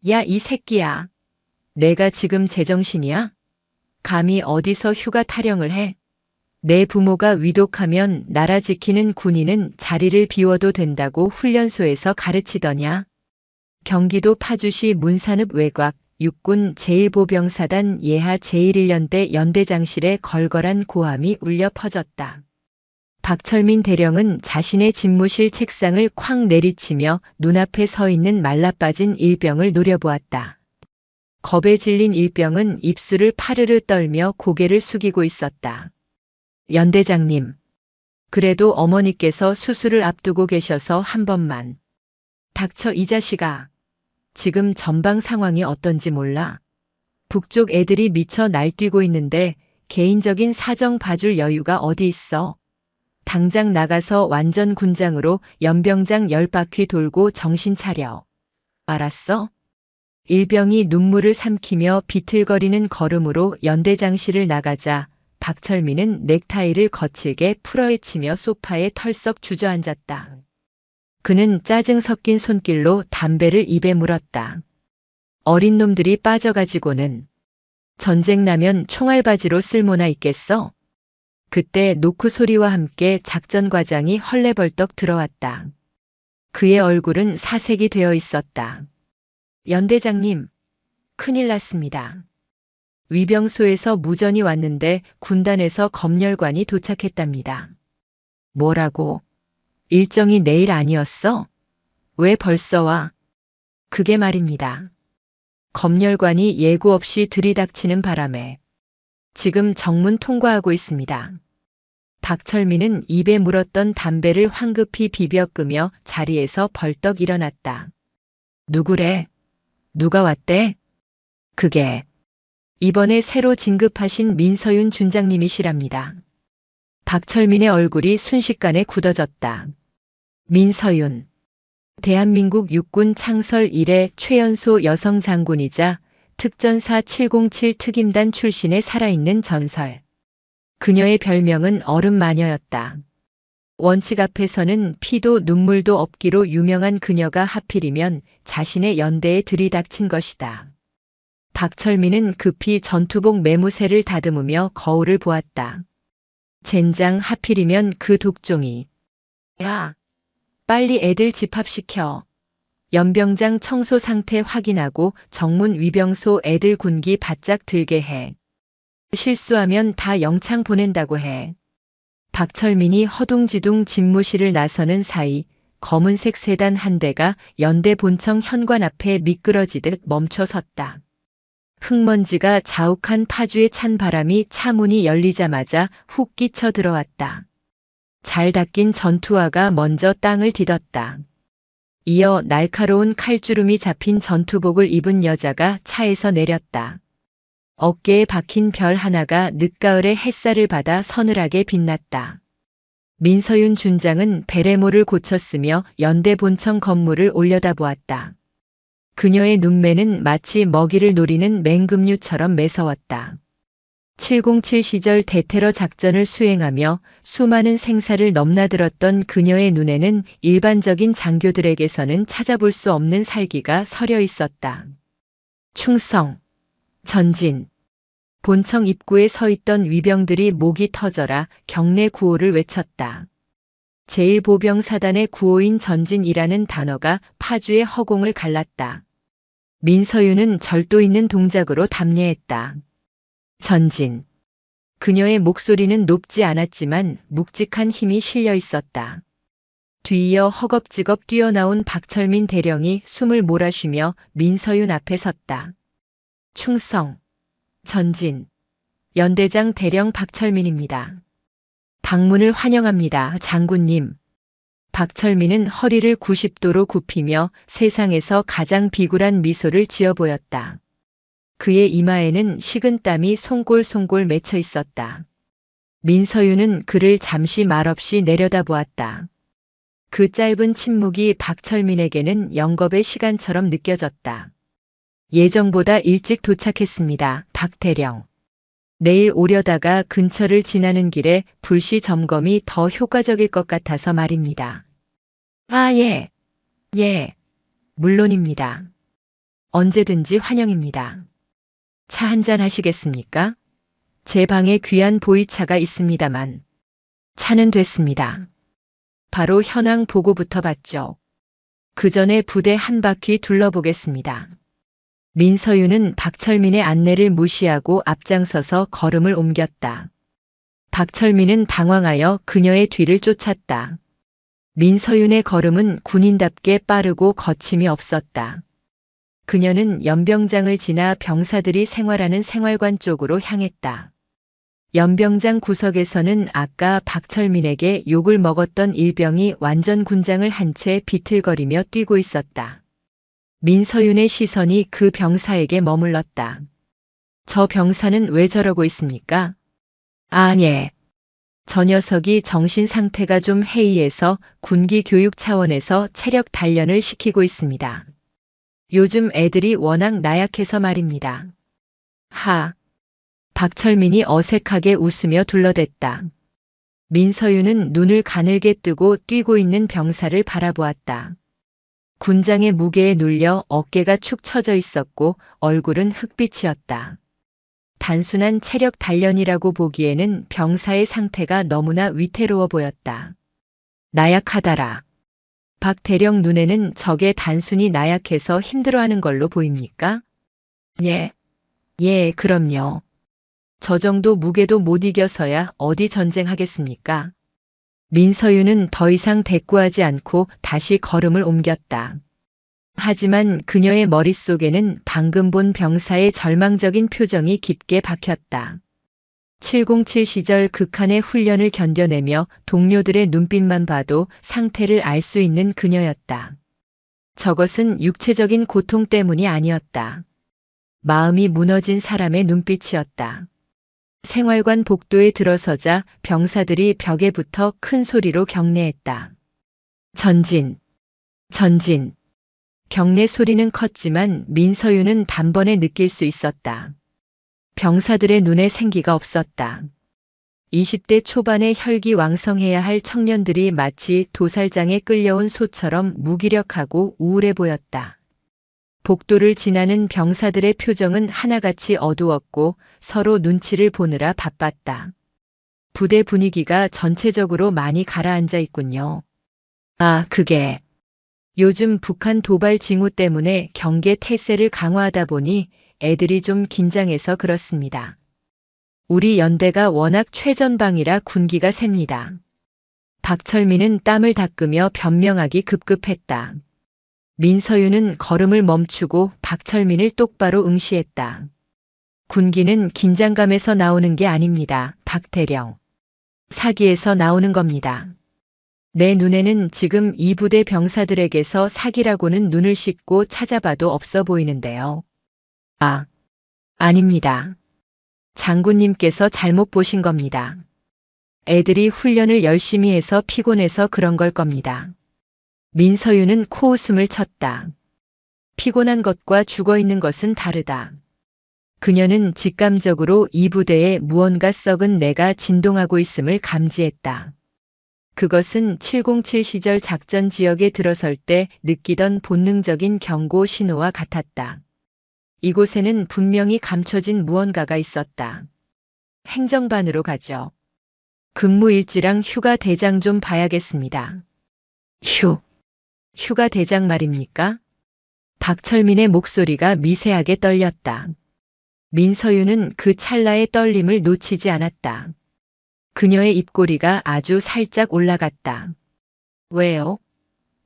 야, 이 새끼야. 내가 지금 제정신이야? 감히 어디서 휴가 타령을 해? 내 부모가 위독하면 나라 지키는 군인은 자리를 비워도 된다고 훈련소에서 가르치더냐? 경기도 파주시 문산읍 외곽 육군 제1보병사단 예하 제1연대 연대장실에 걸걸한 고함이 울려 퍼졌다. 박철민 대령은 자신의 집무실 책상을 쾅 내리치며 눈앞에 서 있는 말라빠진 일병을 노려보았다. 겁에 질린 일병은 입술을 파르르 떨며 고개를 숙이고 있었다. 연대장님, 그래도 어머니께서 수술을 앞두고 계셔서 한 번만. 닥쳐 이 자식아. 지금 전방 상황이 어떤지 몰라. 북쪽 애들이 미쳐 날뛰고 있는데 개인적인 사정 봐줄 여유가 어디 있어. 당장 나가서 완전 군장으로 연병장 10바퀴 돌고 정신 차려. 알았어? 일병이 눈물을 삼키며 비틀거리는 걸음으로 연대장실을 나가자 박철민은 넥타이를 거칠게 풀어헤치며 소파에 털썩 주저앉았다. 그는 짜증 섞인 손길로 담배를 입에 물었다. 어린 놈들이 빠져가지고는 전쟁 나면 총알바지로 쓸모나 있겠어? 그때 노크 소리와 함께 작전 과장이 헐레벌떡 들어왔다. 그의 얼굴은 사색이 되어 있었다. 연대장님, 큰일 났습니다. 위병소에서 무전이 왔는데 군단에서 검열관이 도착했답니다. 뭐라고? 일정이 내일 아니었어? 왜 벌써 와? 그게 말입니다. 검열관이 예고 없이 들이닥치는 바람에 지금 정문 통과하고 있습니다. 박철민은 입에 물었던 담배를 황급히 비벼 끄며 자리에서 벌떡 일어났다. 누구래? 누가 왔대? 그게 이번에 새로 진급하신 민서윤 준장님이시랍니다. 박철민의 얼굴이 순식간에 굳어졌다. 민서윤. 대한민국 육군 창설 이래 최연소 여성 장군이자 특전사 707 특임단 출신의 살아있는 전설. 그녀의 별명은 얼음마녀였다. 원칙 앞에서는 피도 눈물도 없기로 유명한 그녀가 하필이면 자신의 연대에 들이닥친 것이다. 박철민은 급히 전투복 매무새를 다듬으며 거울을 보았다. 젠장 하필이면 그 독종이. 야, 빨리 애들 집합시켜. 연병장 청소 상태 확인하고 정문 위병소 애들 군기 바짝 들게 해. 실수하면 다 영창 보낸다고 해. 박철민이 허둥지둥 집무실을 나서는 사이 검은색 세단 한 대가 연대 본청 현관 앞에 미끄러지듯 멈춰 섰다. 흙먼지가 자욱한 파주에 찬 바람이 차문이 열리자마자 훅 끼쳐 들어왔다. 잘 닦인 전투화가 먼저 땅을 디뎠다. 이어 날카로운 칼주름이 잡힌 전투복을 입은 여자가 차에서 내렸다. 어깨에 박힌 별 하나가 늦가을의 햇살을 받아 서늘하게 빛났다. 민서윤 준장은 베레모를 고쳤으며 연대 본청 건물을 올려다보았다. 그녀의 눈매는 마치 먹이를 노리는 맹금류처럼 매서웠다. 707 시절 대테러 작전을 수행하며 수많은 생사를 넘나들었던 그녀의 눈에는 일반적인 장교들에게서는 찾아볼 수 없는 살기가 서려 있었다. 충성, 전진. 본청 입구에 서 있던 위병들이 목이 터져라 경례 구호를 외쳤다. 제1보병사단의 구호인 전진이라는 단어가 파주의 허공을 갈랐다. 민서윤은 절도 있는 동작으로 답례했다. 전진. 그녀의 목소리는 높지 않았지만 묵직한 힘이 실려 있었다. 뒤이어 허겁지겁 뛰어나온 박철민 대령이 숨을 몰아쉬며 민서윤 앞에 섰다. 충성, 전진. 연대장 대령 박철민입니다. 방문을 환영합니다, 장군님. 박철민은 허리를 90도로 굽히며 세상에서 가장 비굴한 미소를 지어 보였다. 그의 이마에는 식은땀이 송골송골 맺혀 있었다. 민서윤은 그를 잠시 말없이 내려다보았다. 그 짧은 침묵이 박철민에게는 영겁의 시간처럼 느껴졌다. 예정보다 일찍 도착했습니다, 박 대령. 내일 오려다가 근처를 지나는 길에 불시 점검이 더 효과적일 것 같아서 말입니다. 아, 예. 예. 물론입니다. 언제든지 환영입니다. 차 한잔 하시겠습니까? 제 방에 귀한 보이차가 있습니다만. 차는 됐습니다. 바로 현황 보고부터 받죠. 그 전에 부대 한 바퀴 둘러보겠습니다. 민서윤은 박철민의 안내를 무시하고 앞장서서 걸음을 옮겼다. 박철민은 당황하여 그녀의 뒤를 쫓았다. 민서윤의 걸음은 군인답게 빠르고 거침이 없었다. 그녀는 연병장을 지나 병사들이 생활하는 생활관 쪽으로 향했다. 연병장 구석에서는 아까 박철민에게 욕을 먹었던 일병이 완전 군장을 한 채 비틀거리며 뛰고 있었다. 민서윤의 시선이 그 병사에게 머물렀다. 저 병사는 왜 저러고 있습니까? 아, 예. 저 녀석이 정신 상태가 좀 해이해서 군기 교육 차원에서 체력 단련을 시키고 있습니다. 요즘 애들이 워낙 나약해서 말입니다. 하. 박철민이 어색하게 웃으며 둘러댔다. 민서윤은 눈을 가늘게 뜨고 뛰고 있는 병사를 바라보았다. 군장의 무게에 눌려 어깨가 축 처져 있었고 얼굴은 흑빛이었다. 단순한 체력 단련이라고 보기에는 병사의 상태가 너무나 위태로워 보였다. 나약하다라. 박 대령 눈에는 저게 단순히 나약해서 힘들어하는 걸로 보입니까? 예. 예, 그럼요. 저 정도 무게도 못 이겨서야 어디 전쟁하겠습니까? 민서윤은 더 이상 대꾸하지 않고 다시 걸음을 옮겼다. 하지만 그녀의 머릿속에는 방금 본 병사의 절망적인 표정이 깊게 박혔다. 707 시절 극한의 훈련을 견뎌내며 동료들의 눈빛만 봐도 상태를 알 수 있는 그녀였다. 저것은 육체적인 고통 때문이 아니었다. 마음이 무너진 사람의 눈빛이었다. 생활관 복도에 들어서자 병사들이 벽에 붙어 큰 소리로 경례했다. 전진, 전진. 경례 소리는 컸지만 민서윤은 단번에 느낄 수 있었다. 병사들의 눈에 생기가 없었다. 20대 초반의 혈기왕성해야 할 청년들이 마치 도살장에 끌려온 소처럼 무기력하고 우울해 보였다. 복도를 지나는 병사들의 표정은 하나같이 어두웠고 서로 눈치를 보느라 바빴다. 부대 분위기가 전체적으로 많이 가라앉아 있군요. 아, 그게 요즘 북한 도발 징후 때문에 경계 태세를 강화하다 보니 애들이 좀 긴장해서 그렇습니다. 우리 연대가 워낙 최전방이라 군기가 셉니다. 박철민은 땀을 닦으며 변명하기 급급했다. 민서윤은 걸음을 멈추고 박철민을 똑바로 응시했다. 군기는 긴장감에서 나오는 게 아닙니다, 박 대령. 사기에서 나오는 겁니다. 내 눈에는 지금 이 부대 병사들에게서 사기라고는 눈을 씻고 찾아봐도 없어 보이는데요. 아, 아닙니다. 장군님께서 잘못 보신 겁니다. 애들이 훈련을 열심히 해서 피곤해서 그런 걸 겁니다. 민서윤은 코웃음을 쳤다. 피곤한 것과 죽어있는 것은 다르다. 그녀는 직감적으로 이 부대에 무언가 썩은 내가 진동하고 있음을 감지했다. 그것은 707 시절 작전 지역에 들어설 때 느끼던 본능적인 경고 신호와 같았다. 이곳에는 분명히 감춰진 무언가가 있었다. 행정반으로 가죠. 근무일지랑 휴가 대장 좀 봐야겠습니다. 휴가 대장 말입니까? 박철민의 목소리가 미세하게 떨렸다. 민서윤은 그 찰나의 떨림을 놓치지 않았다. 그녀의 입꼬리가 아주 살짝 올라갔다. 왜요?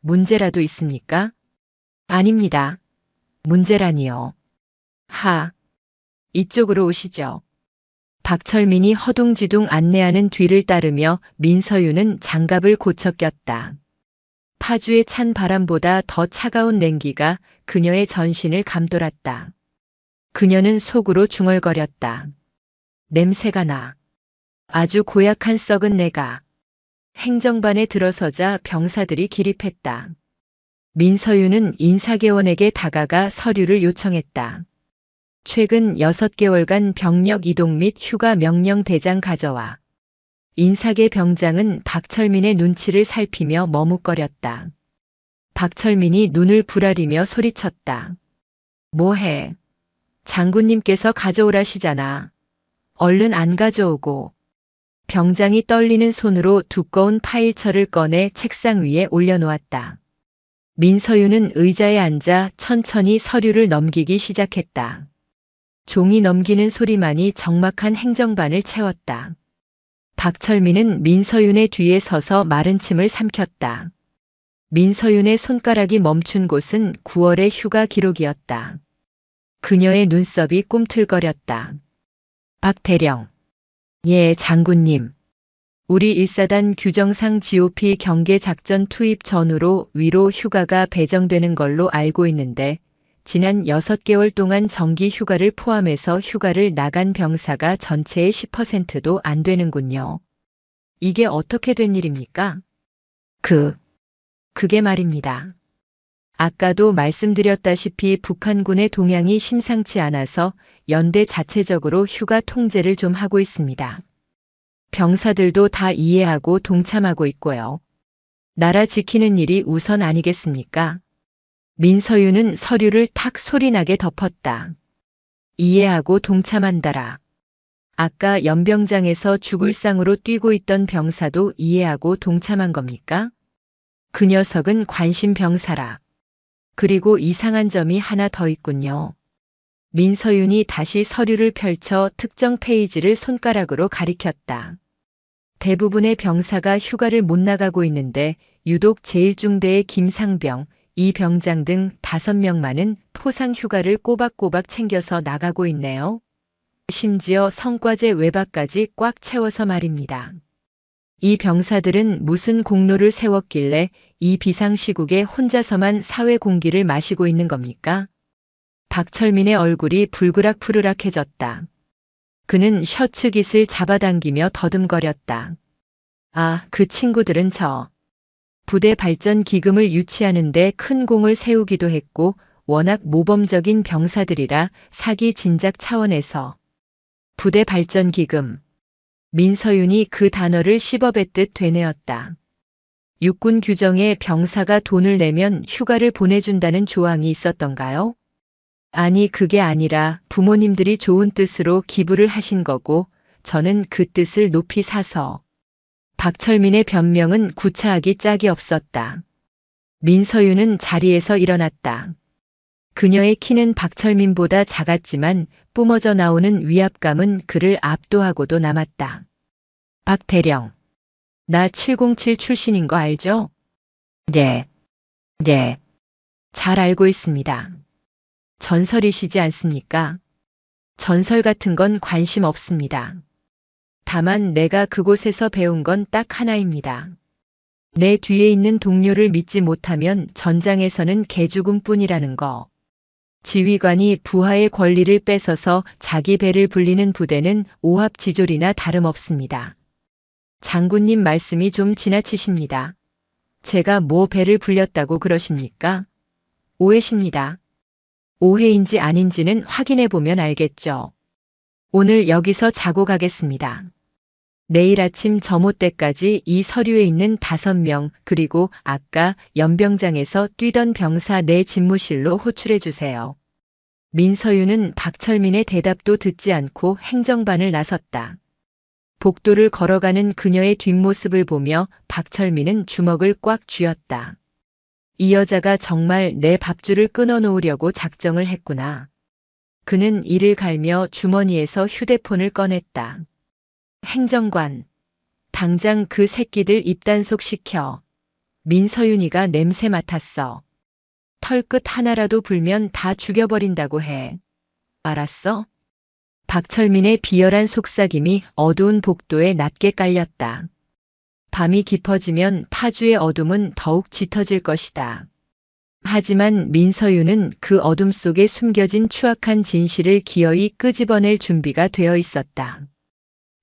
문제라도 있습니까? 아닙니다. 문제라니요. 하. 이쪽으로 오시죠. 박철민이 허둥지둥 안내하는 뒤를 따르며 민서윤은 장갑을 고쳐 꼈다. 파주에 찬 바람보다 더 차가운 냉기가 그녀의 전신을 감돌았다. 그녀는 속으로 중얼거렸다. 냄새가 나. 아주 고약한 썩은 내가. 행정반에 들어서자 병사들이 기립했다. 민서윤은 인사개원에게 다가가 서류를 요청했다. 최근 6개월간 병력 이동 및 휴가 명령 대장 가져와. 인사계 병장은 박철민의 눈치를 살피며 머뭇거렸다. 박철민이 눈을 부라리며 소리쳤다. 뭐해? 장군님께서 가져오라시잖아. 얼른 안 가져오고. 병장이 떨리는 손으로 두꺼운 파일철을 꺼내 책상 위에 올려놓았다. 민서유는 의자에 앉아 천천히 서류를 넘기기 시작했다. 종이 넘기는 소리만이 적막한 행정반을 채웠다. 박철민은 민서윤의 뒤에 서서 마른 침을 삼켰다. 민서윤의 손가락이 멈춘 곳은 9월의 휴가 기록이었다. 그녀의 눈썹이 꿈틀거렸다. 박 대령. 예, 장군님. 우리 1사단 규정상 GOP 경계작전 투입 전후로 위로 휴가가 배정되는 걸로 알고 있는데 지난 6개월 동안 정기 휴가를 포함해서 휴가를 나간 병사가 전체의 10%도 안 되는군요. 이게 어떻게 된 일입니까? 그게 말입니다. 아까도 말씀드렸다시피 북한군의 동향이 심상치 않아서 연대 자체적으로 휴가 통제를 좀 하고 있습니다. 병사들도 다 이해하고 동참하고 있고요. 나라 지키는 일이 우선 아니겠습니까? 민서유는 서류를 탁 소리나게 덮었다. 이해하고 동참한다라. 아까 연병장에서 죽을 상으로 뛰고 있던 병사도 이해하고 동참한 겁니까? 그 녀석은 관심 병사라. 그리고 이상한 점이 하나 더 있군요. 민서윤이 다시 서류를 펼쳐 특정 페이지를 손가락으로 가리켰다. 대부분의 병사가 휴가를 못 나가고 있는데 유독 제1중대의 김상병, 이 병장 등 5명만은 포상 휴가를 꼬박꼬박 챙겨서 나가고 있네요. 심지어 성과제 외박까지 꽉 채워서 말입니다. 이 병사들은 무슨 공로를 세웠길래 이 비상시국에 혼자서만 사회 공기를 마시고 있는 겁니까? 박철민의 얼굴이 불그락푸르락해졌다. 그는 셔츠 깃을 잡아당기며 더듬거렸다. 아, 그 친구들은 부대 발전 기금을 유치하는데 큰 공을 세우기도 했고 워낙 모범적인 병사들이라 사기 진작 차원에서 부대 발전 기금. 민서윤이 그 단어를 씹어뱉듯 되뇌었다. 육군 규정에 병사가 돈을 내면 휴가를 보내준다는 조항이 있었던가요? 아니, 그게 아니라 부모님들이 좋은 뜻으로 기부를 하신 거고 저는 그 뜻을 높이 사서. 박철민의 변명은 구차하기 짝이 없었다. 민서윤은 자리에서 일어났다. 그녀의 키는 박철민보다 작았지만 뿜어져 나오는 위압감은 그를 압도하고도 남았다. 박 대령. 나 707 출신인 거 알죠? 네. 잘 알고 있습니다. 전설이시지 않습니까? 전설 같은 건 관심 없습니다. 다만 내가 그곳에서 배운 건 딱 하나입니다. 내 뒤에 있는 동료를 믿지 못하면 전장에서는 개죽음뿐이라는 거. 지휘관이 부하의 권리를 뺏어서 자기 배를 불리는 부대는 오합지졸이나 다름없습니다. 장군님 말씀이 좀 지나치십니다. 제가 뭐 배를 불렸다고 그러십니까? 오해십니다. 오해인지 아닌지는 확인해 보면 알겠죠. 오늘 여기서 자고 가겠습니다. 내일 아침 점호 때까지 이 서류에 있는 5명 그리고 아까 연병장에서 뛰던 병사 내 집무실로 호출해 주세요. 민서윤은 박철민의 대답도 듣지 않고 행정반을 나섰다. 복도를 걸어가는 그녀의 뒷모습을 보며 박철민은 주먹을 꽉 쥐었다. 이 여자가 정말 내 밥줄을 끊어놓으려고 작정을 했구나. 그는 이를 갈며 주머니에서 휴대폰을 꺼냈다. 행정관. 당장 그 새끼들 입단속 시켜. 민서윤이가 냄새 맡았어. 털끝 하나라도 불면 다 죽여버린다고 해. 알았어? 박철민의 비열한 속삭임이 어두운 복도에 낮게 깔렸다. 밤이 깊어지면 파주의 어둠은 더욱 짙어질 것이다. 하지만 민서윤은 그 어둠 속에 숨겨진 추악한 진실을 기어이 끄집어낼 준비가 되어 있었다.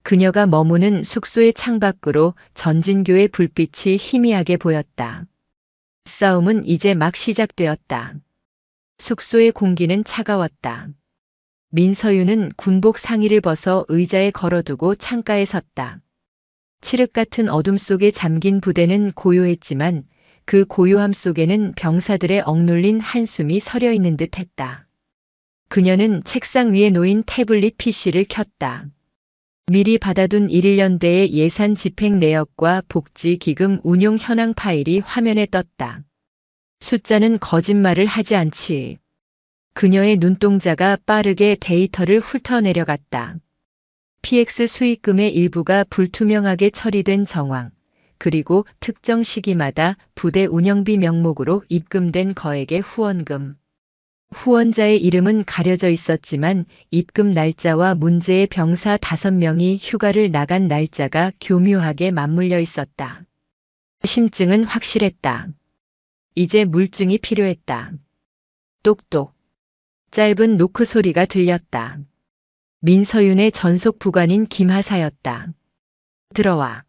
그녀가 머무는 숙소의 창밖으로 전진교의 불빛이 희미하게 보였다. 싸움은 이제 막 시작되었다. 숙소의 공기는 차가웠다. 민서윤은 군복 상의를 벗어 의자에 걸어두고 창가에 섰다. 칠흑 같은 어둠 속에 잠긴 부대는 고요했지만 그 고요함 속에는 병사들의 억눌린 한숨이 서려 있는 듯 했다. 그녀는 책상 위에 놓인 태블릿 PC를 켰다. 미리 받아둔 1년대의 예산 집행 내역과 복지기금 운용 현황 파일이 화면에 떴다. 숫자는 거짓말을 하지 않지. 그녀의 눈동자가 빠르게 데이터를 훑어내려갔다. PX 수익금의 일부가 불투명하게 처리된 정황, 그리고 특정 시기마다 부대 운영비 명목으로 입금된 거액의 후원금. 후원자의 이름은 가려져 있었지만 입금 날짜와 문제의 병사 5명이 휴가를 나간 날짜가 교묘하게 맞물려 있었다. 심증은 확실했다. 이제 물증이 필요했다. 똑똑. 짧은 노크 소리가 들렸다. 민서윤의 전속 부관인 김하사였다. 들어와.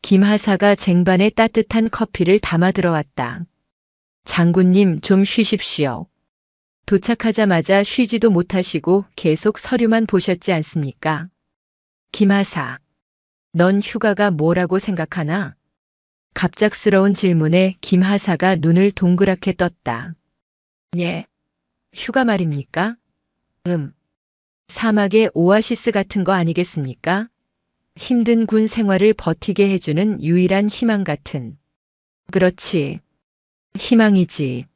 김하사가 쟁반에 따뜻한 커피를 담아 들어왔다. 장군님 좀 쉬십시오. 도착하자마자 쉬지도 못하시고 계속 서류만 보셨지 않습니까? 김하사. 넌 휴가가 뭐라고 생각하나? 갑작스러운 질문에 김하사가 눈을 동그랗게 떴다. 예. 휴가 말입니까? 사막의 오아시스 같은 거 아니겠습니까? 힘든 군 생활을 버티게 해주는 유일한 희망 같은. 그렇지. 희망이지.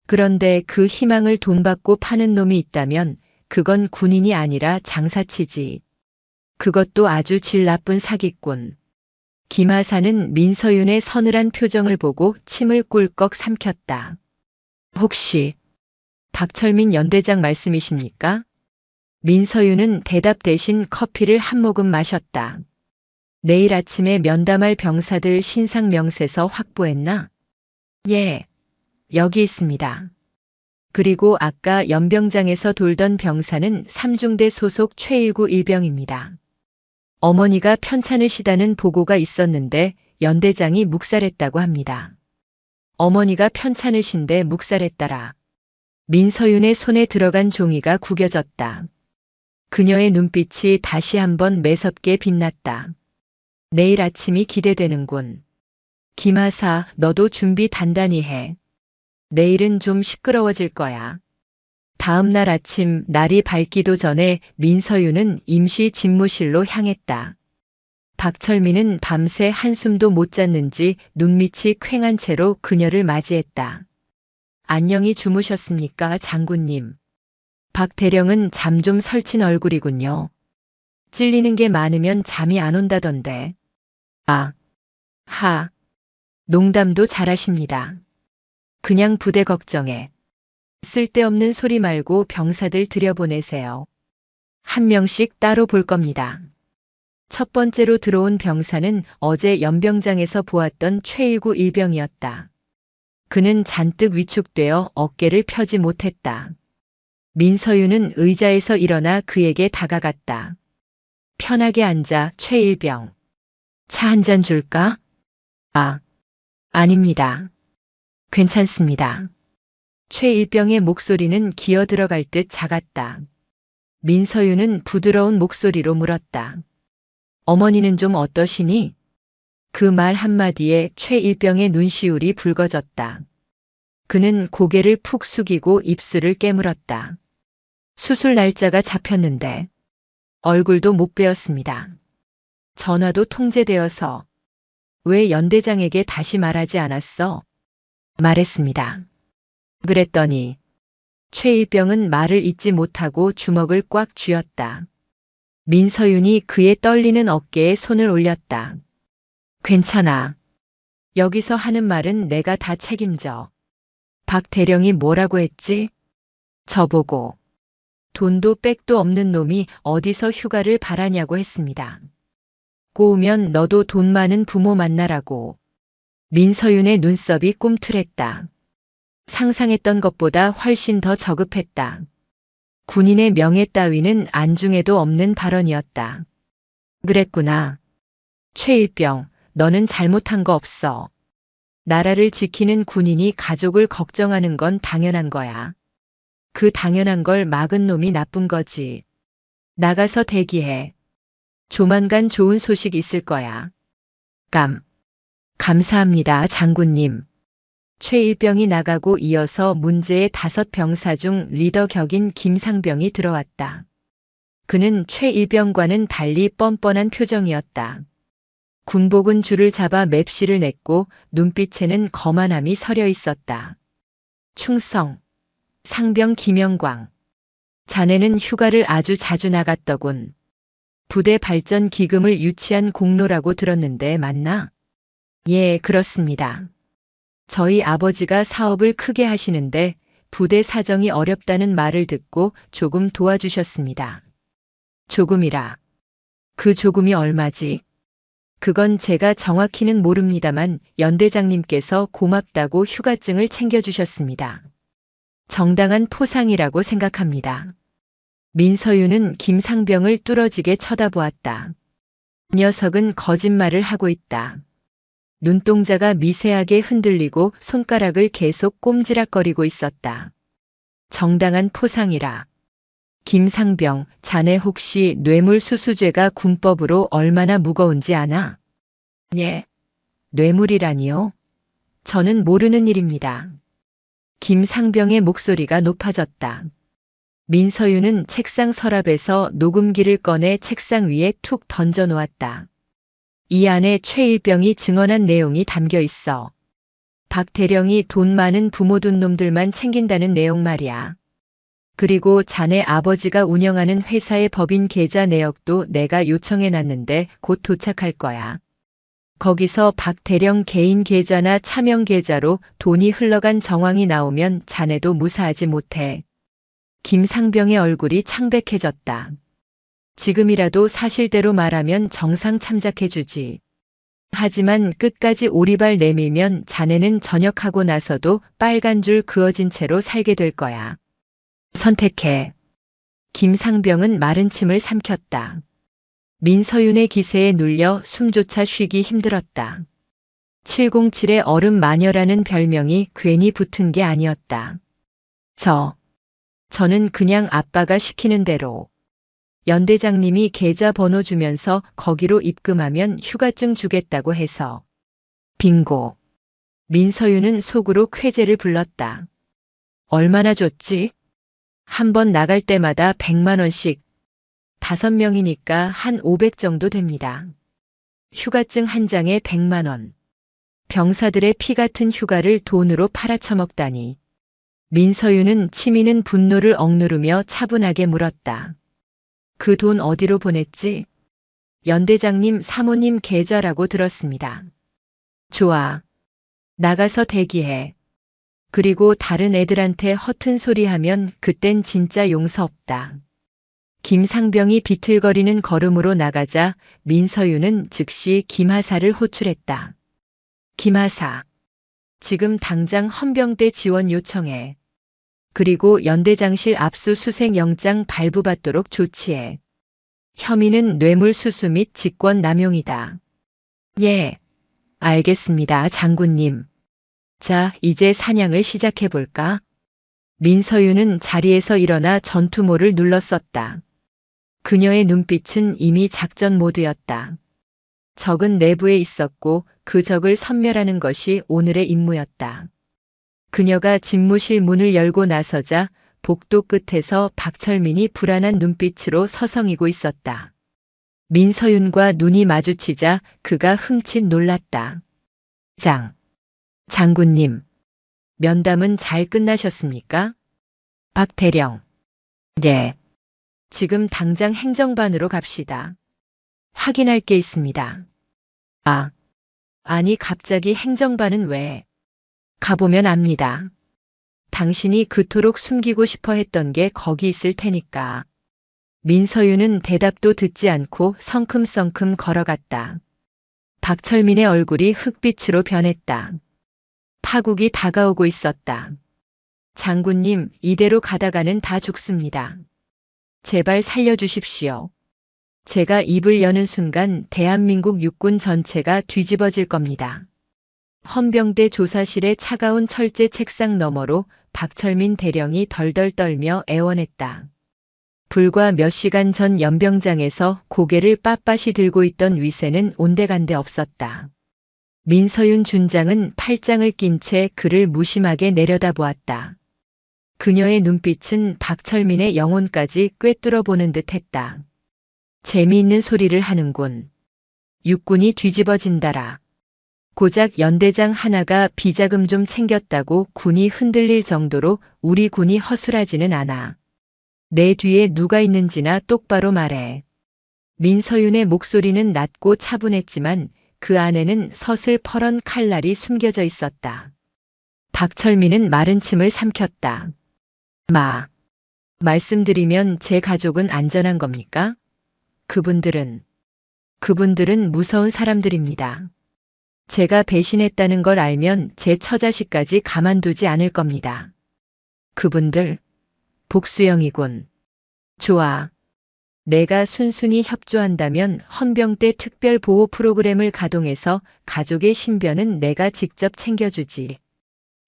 그런데 그 희망을 돈 받고 파는 놈이 있다면 그건 군인이 아니라 장사치지. 그것도 아주 질 나쁜 사기꾼. 김하사는 민서윤의 서늘한 표정을 보고 침을 꿀꺽 삼켰다. 혹시 박철민 연대장 말씀이십니까? 민서윤은 대답 대신 커피를 한 모금 마셨다. 내일 아침에 면담할 병사들 신상 명세서 확보했나? 예. 여기 있습니다. 그리고 아까 연병장에서 돌던 병사는 3중대 소속 최일구 일병입니다. 어머니가 편찮으시다는 보고가 있었는데 연대장이 묵살했다고 합니다. 어머니가 편찮으신데 묵살했다라. 민서윤의 손에 들어간 종이가 구겨졌다. 그녀의 눈빛이 다시 한번 매섭게 빛났다. 내일 아침이 기대되는군. 김하사, 너도 준비 단단히 해. 내일은 좀 시끄러워질 거야. 다음 날 아침 날이 밝기도 전에 민서윤은 임시 집무실로 향했다. 박철민은 밤새 한숨도 못 잤는지 눈밑이 퀭한 채로 그녀를 맞이했다. 안녕히 주무셨습니까, 장군님? 박 대령은 잠 좀 설친 얼굴이군요. 찔리는 게 많으면 잠이 안 온다던데. 아, 하, 농담도 잘하십니다. 그냥 부대 걱정해. 쓸데없는 소리 말고 병사들 들여보내세요. 한 명씩 따로 볼 겁니다. 첫 번째로 들어온 병사는 어제 연병장에서 보았던 최일구 일병이었다. 그는 잔뜩 위축되어 어깨를 펴지 못했다. 민서윤은 의자에서 일어나 그에게 다가갔다. 편하게 앉아, 최일병. 차 한 잔 줄까? 아, 아닙니다. 괜찮습니다. 최일병의 목소리는 기어 들어갈 듯 작았다. 민서윤은 부드러운 목소리로 물었다. 어머니는 좀 어떠시니? 그 말 한마디에 최일병의 눈시울이 붉어졌다. 그는 고개를 푹 숙이고 입술을 깨물었다. 수술 날짜가 잡혔는데 얼굴도 못 뵈었습니다. 전화도 통제되어서. 왜 연대장에게 다시 말하지 않았어? 말했습니다. 그랬더니 최일병은 말을 잇지 못하고 주먹을 꽉 쥐었다. 민서윤이 그의 떨리는 어깨에 손을 올렸다. 괜찮아. 여기서 하는 말은 내가 다 책임져. 박 대령이 뭐라고 했지? 저보고 돈도 백도 없는 놈이 어디서 휴가를 바라냐고 했습니다. 꼬우면 너도 돈 많은 부모 만나라고. 민서윤의 눈썹이 꿈틀했다. 상상했던 것보다 훨씬 더 저급했다. 군인의 명예 따위는 안중에도 없는 발언이었다. 그랬구나. 최일병, 너는 잘못한 거 없어. 나라를 지키는 군인이 가족을 걱정하는 건 당연한 거야. 그 당연한 걸 막은 놈이 나쁜 거지. 나가서 대기해. 조만간 좋은 소식 있을 거야. 감사합니다, 장군님. 최일병이 나가고 이어서 문제의 5병사 중 리더 격인 김상병이 들어왔다. 그는 최일병과는 달리 뻔뻔한 표정이었다. 군복은 줄을 잡아 맵시를 냈고 눈빛에는 거만함이 서려 있었다. 충성, 상병 김영광. 자네는 휴가를 아주 자주 나갔더군. 부대 발전 기금을 유치한 공로라고 들었는데 맞나? 예, 그렇습니다. 저희 아버지가 사업을 크게 하시는데 부대 사정이 어렵다는 말을 듣고 조금 도와주셨습니다. 조금이라. 그 조금이 얼마지? 그건 제가 정확히는 모릅니다만 연대장님께서 고맙다고 휴가증을 챙겨주셨습니다. 정당한 포상이라고 생각합니다. 민서윤은 김상병을 뚫어지게 쳐다보았다. 녀석은 거짓말을 하고 있다. 눈동자가 미세하게 흔들리고 손가락을 계속 꼼지락거리고 있었다. 정당한 포상이라. 김상병, 자네 혹시 뇌물수수죄가 군법으로 얼마나 무거운지 아나? 예. 뇌물이라니요? 저는 모르는 일입니다. 김상병의 목소리가 높아졌다. 민서윤은 책상 서랍에서 녹음기를 꺼내 책상 위에 툭 던져 놓았다. 이 안에 최일병이 증언한 내용이 담겨 있어. 박 대령이 돈 많은 부모 둔 놈들만 챙긴다는 내용 말이야. 그리고 자네 아버지가 운영하는 회사의 법인 계좌 내역도 내가 요청해 놨는데 곧 도착할 거야. 거기서 박 대령 개인 계좌나 차명 계좌로 돈이 흘러간 정황이 나오면 자네도 무사하지 못해. 김상병의 얼굴이 창백해졌다. 지금이라도 사실대로 말하면 정상 참작해주지. 하지만 끝까지 오리발 내밀면 자네는 전역하고 나서도 빨간 줄 그어진 채로 살게 될 거야. 선택해. 김상병은 마른 침을 삼켰다. 민서윤의 기세에 눌려 숨조차 쉬기 힘들었다. 707의 얼음 마녀라는 별명이 괜히 붙은 게 아니었다. 저는 그냥 아빠가 시키는 대로. 연대장님이 계좌 번호 주면서 거기로 입금하면 휴가증 주겠다고 해서. 빙고. 민서윤은 속으로 쾌재를 불렀다. 얼마나 줬지? 한 번 나갈 때마다 100만 원씩. 5명이니까 한 500 정도 됩니다. 휴가증 한 장에 100만 원. 병사들의 피 같은 휴가를 돈으로 팔아쳐먹다니. 민서윤은 치미는 분노를 억누르며 차분하게 물었다. 그 돈 어디로 보냈지? 연대장님 사모님 계좌라고 들었습니다. 좋아. 나가서 대기해. 그리고 다른 애들한테 허튼 소리 하면 그땐 진짜 용서 없다. 김상병이 비틀거리는 걸음으로 나가자 민서윤은 즉시 김하사를 호출했다. 김하사. 지금 당장 헌병대 지원 요청해. 그리고 연대장실 압수수색 영장 발부받도록 조치해. 혐의는 뇌물수수 및 직권남용이다. 예. 알겠습니다, 장군님. 자, 이제 사냥을 시작해볼까? 민서윤은 자리에서 일어나 전투모를 눌렀었다. 그녀의 눈빛은 이미 작전 모드였다. 적은 내부에 있었고 그 적을 섬멸하는 것이 오늘의 임무였다. 그녀가 집무실 문을 열고 나서자 복도 끝에서 박철민이 불안한 눈빛으로 서성이고 있었다. 민서윤과 눈이 마주치자 그가 흠칫 놀랐다. 장군님, 면담은 잘 끝나셨습니까? 박 대령. 네. 지금 당장 행정반으로 갑시다. 확인할 게 있습니다. 아니 갑자기 행정반은 왜? 가보면 압니다. 당신이 그토록 숨기고 싶어 했던 게 거기 있을 테니까. 민서윤은 대답도 듣지 않고 성큼성큼 걸어갔다. 박철민의 얼굴이 흑빛으로 변했다. 파국이 다가오고 있었다. 장군님, 이대로 가다가는 다 죽습니다. 제발 살려주십시오. 제가 입을 여는 순간 대한민국 육군 전체가 뒤집어질 겁니다. 헌병대 조사실의 차가운 철제 책상 너머로 박철민 대령이 덜덜 떨며 애원했다. 불과 몇 시간 전 연병장에서 고개를 빳빳이 들고 있던 위세는 온데간데 없었다. 민서윤 준장은 팔짱을 낀 채 그를 무심하게 내려다보았다. 그녀의 눈빛은 박철민의 영혼까지 꿰뚫어 보는 듯 했다. 재미있는 소리를 하는군. 육군이 뒤집어진다라. 고작 연대장 하나가 비자금 좀 챙겼다고 군이 흔들릴 정도로 우리 군이 허술하지는 않아. 내 뒤에 누가 있는지나 똑바로 말해. 민서윤의 목소리는 낮고 차분했지만 그 안에는 서슬퍼런 칼날이 숨겨져 있었다. 박철민은 마른 침을 삼켰다. 말씀드리면 제 가족은 안전한 겁니까? 그분들은 무서운 사람들입니다. 제가 배신했다는 걸 알면 제 처자식까지 가만두지 않을 겁니다. 그분들, 복수형이군. 좋아. 내가 순순히 협조한다면 헌병대 특별보호 프로그램을 가동해서 가족의 신변은 내가 직접 챙겨주지.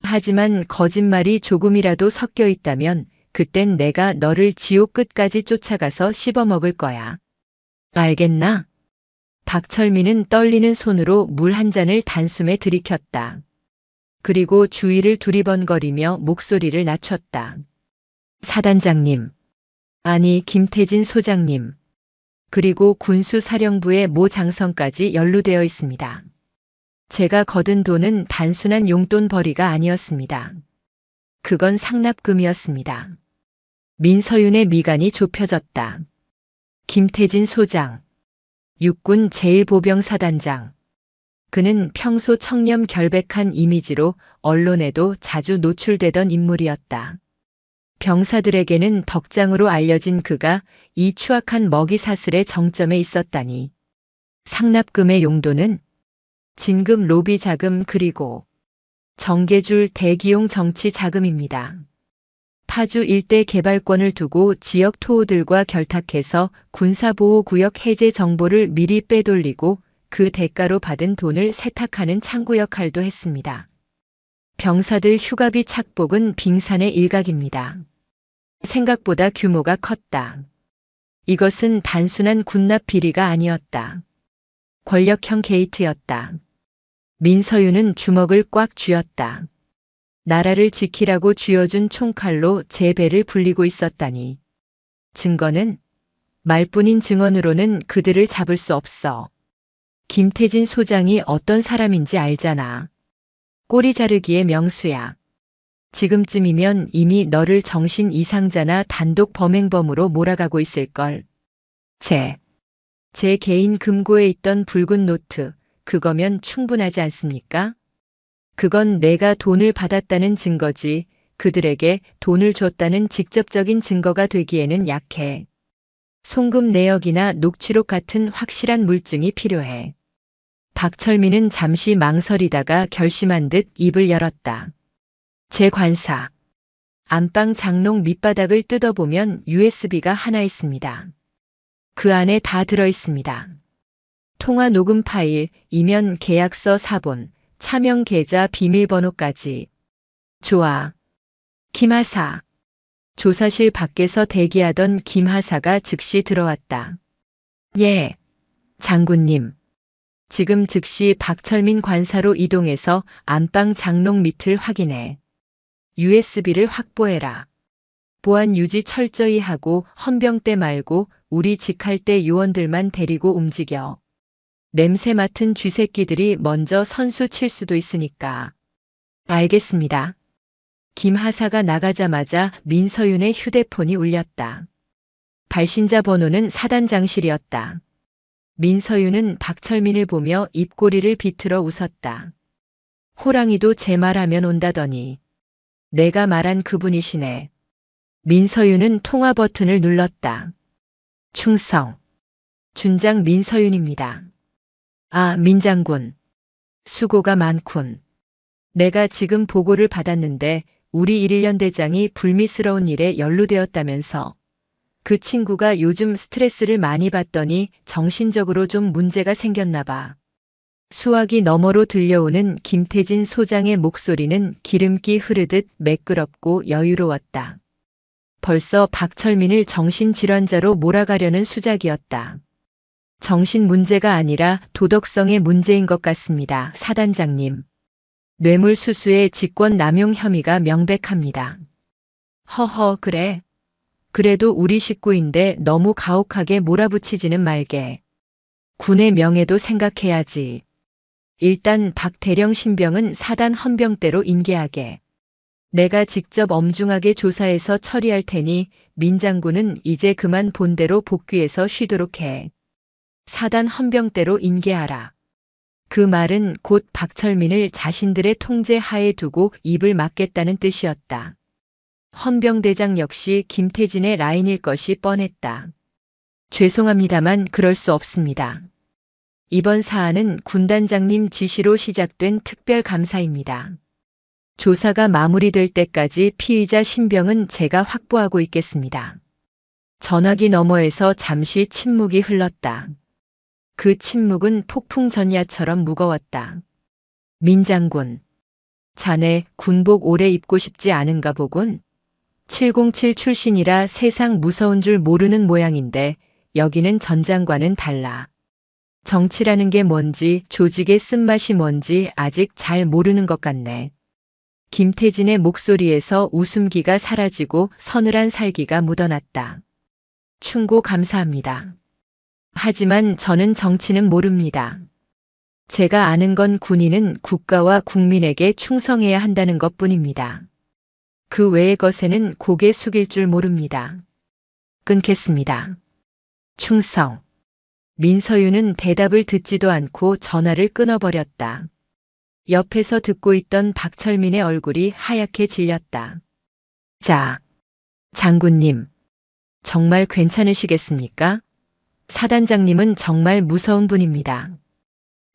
하지만 거짓말이 조금이라도 섞여 있다면 그땐 내가 너를 지옥 끝까지 쫓아가서 씹어먹을 거야. 알겠나? 박철민은 떨리는 손으로 물 한 잔을 단숨에 들이켰다. 그리고 주위를 두리번거리며 목소리를 낮췄다. 사단장님. 아니, 김태진 소장님. 그리고 군수사령부의 모 장성까지 연루되어 있습니다. 제가 거둔 돈은 단순한 용돈 벌이가 아니었습니다. 그건 상납금이었습니다. 민서윤의 미간이 좁혀졌다. 김태진 소장. 육군 제1보병사단장. 그는 평소 청렴 결백한 이미지로 언론에도 자주 노출되던 인물이었다. 병사들에게는 덕장으로 알려진 그가 이 추악한 먹이사슬의 정점에 있었다니. 상납금의 용도는 진급 로비 자금 그리고 정계줄 대기용 정치 자금입니다. 파주 일대 개발권을 두고 지역 토호들과 결탁해서 군사보호구역 해제 정보를 미리 빼돌리고 그 대가로 받은 돈을 세탁하는 창구 역할도 했습니다. 병사들 휴가비 착복은 빙산의 일각입니다. 생각보다 규모가 컸다. 이것은 단순한 군납 비리가 아니었다. 권력형 게이트였다. 민서윤은 주먹을 꽉 쥐었다. 나라를 지키라고 쥐어준 총칼로 제 배를 불리고 있었다니. 증거는? 말뿐인 증언으로는 그들을 잡을 수 없어. 김태진 소장이 어떤 사람인지 알잖아. 꼬리 자르기의 명수야. 지금쯤이면 이미 너를 정신 이상자나 단독 범행범으로 몰아가고 있을걸. 제 개인 금고에 있던 붉은 노트, 그거면 충분하지 않습니까? 그건 내가 돈을 받았다는 증거지 그들에게 돈을 줬다는 직접적인 증거가 되기에는 약해. 송금 내역이나 녹취록 같은 확실한 물증이 필요해. 박철민은 잠시 망설이다가 결심한 듯 입을 열었다. 제 관사. 안방 장롱 밑바닥을 뜯어보면 USB가 하나 있습니다. 그 안에 다 들어있습니다. 통화 녹음 파일, 이면 계약서 사본, 차명 계좌 비밀번호까지. 좋아. 김하사. 조사실 밖에서 대기하던 김하사가 즉시 들어왔다. 예. 장군님. 지금 즉시 박철민 관사로 이동해서 안방 장롱 밑을 확인해. USB를 확보해라. 보안 유지 철저히 하고 헌병대 말고 우리 직할대 요원들만 데리고 움직여. 냄새 맡은 쥐새끼들이 먼저 선수 칠 수도 있으니까. 알겠습니다. 김 하사가 나가자마자 민서윤의 휴대폰이 울렸다. 발신자 번호는 사단장실이었다. 민서윤은 박철민을 보며 입꼬리를 비틀어 웃었다. 호랑이도 제 말하면 온다더니. 내가 말한 그분이시네. 민서윤은 통화 버튼을 눌렀다. 충성. 준장 민서윤입니다. 아, 민장군. 수고가 많군. 내가 지금 보고를 받았는데 우리 1연대장이 불미스러운 일에 연루되었다면서. 그 친구가 요즘 스트레스를 많이 받더니 정신적으로 좀 문제가 생겼나 봐. 수화기 너머로 들려오는 김태진 소장의 목소리는 기름기 흐르듯 매끄럽고 여유로웠다. 벌써 박철민을 정신질환자로 몰아가려는 수작이었다. 정신 문제가 아니라 도덕성의 문제인 것 같습니다. 사단장님. 뇌물수수의 직권남용 혐의가 명백합니다. 허허, 그래. 그래도 우리 식구인데 너무 가혹하게 몰아붙이지는 말게. 군의 명예도 생각해야지. 일단 박 대령 신병은 사단 헌병대로 인계하게. 내가 직접 엄중하게 조사해서 처리할 테니 민 장군은 이제 그만 본대로 복귀해서 쉬도록 해. 사단 헌병대로 인계하라. 그 말은 곧 박철민을 자신들의 통제 하에 두고 입을 막겠다는 뜻이었다. 헌병대장 역시 김태진의 라인일 것이 뻔했다. 죄송합니다만 그럴 수 없습니다. 이번 사안은 군단장님 지시로 시작된 특별감사입니다. 조사가 마무리될 때까지 피의자 신병은 제가 확보하고 있겠습니다. 전화기 너머에서 잠시 침묵이 흘렀다. 그 침묵은 폭풍 전야처럼 무거웠다. 민 장군. 자네 군복 오래 입고 싶지 않은가 보군. 707 출신이라 세상 무서운 줄 모르는 모양인데 여기는 전장과는 달라. 정치라는 게 뭔지 조직의 쓴맛이 뭔지 아직 잘 모르는 것 같네. 김태진의 목소리에서 웃음기가 사라지고 서늘한 살기가 묻어났다. 충고 감사합니다. 하지만 저는 정치는 모릅니다. 제가 아는 건 군인은 국가와 국민에게 충성해야 한다는 것뿐입니다. 그 외의 것에는 고개 숙일 줄 모릅니다. 끊겠습니다. 충성. 민서윤은 대답을 듣지도 않고 전화를 끊어버렸다. 옆에서 듣고 있던 박철민의 얼굴이 하얗게 질렸다. 자, 장군님. 정말 괜찮으시겠습니까? 사단장님은 정말 무서운 분입니다.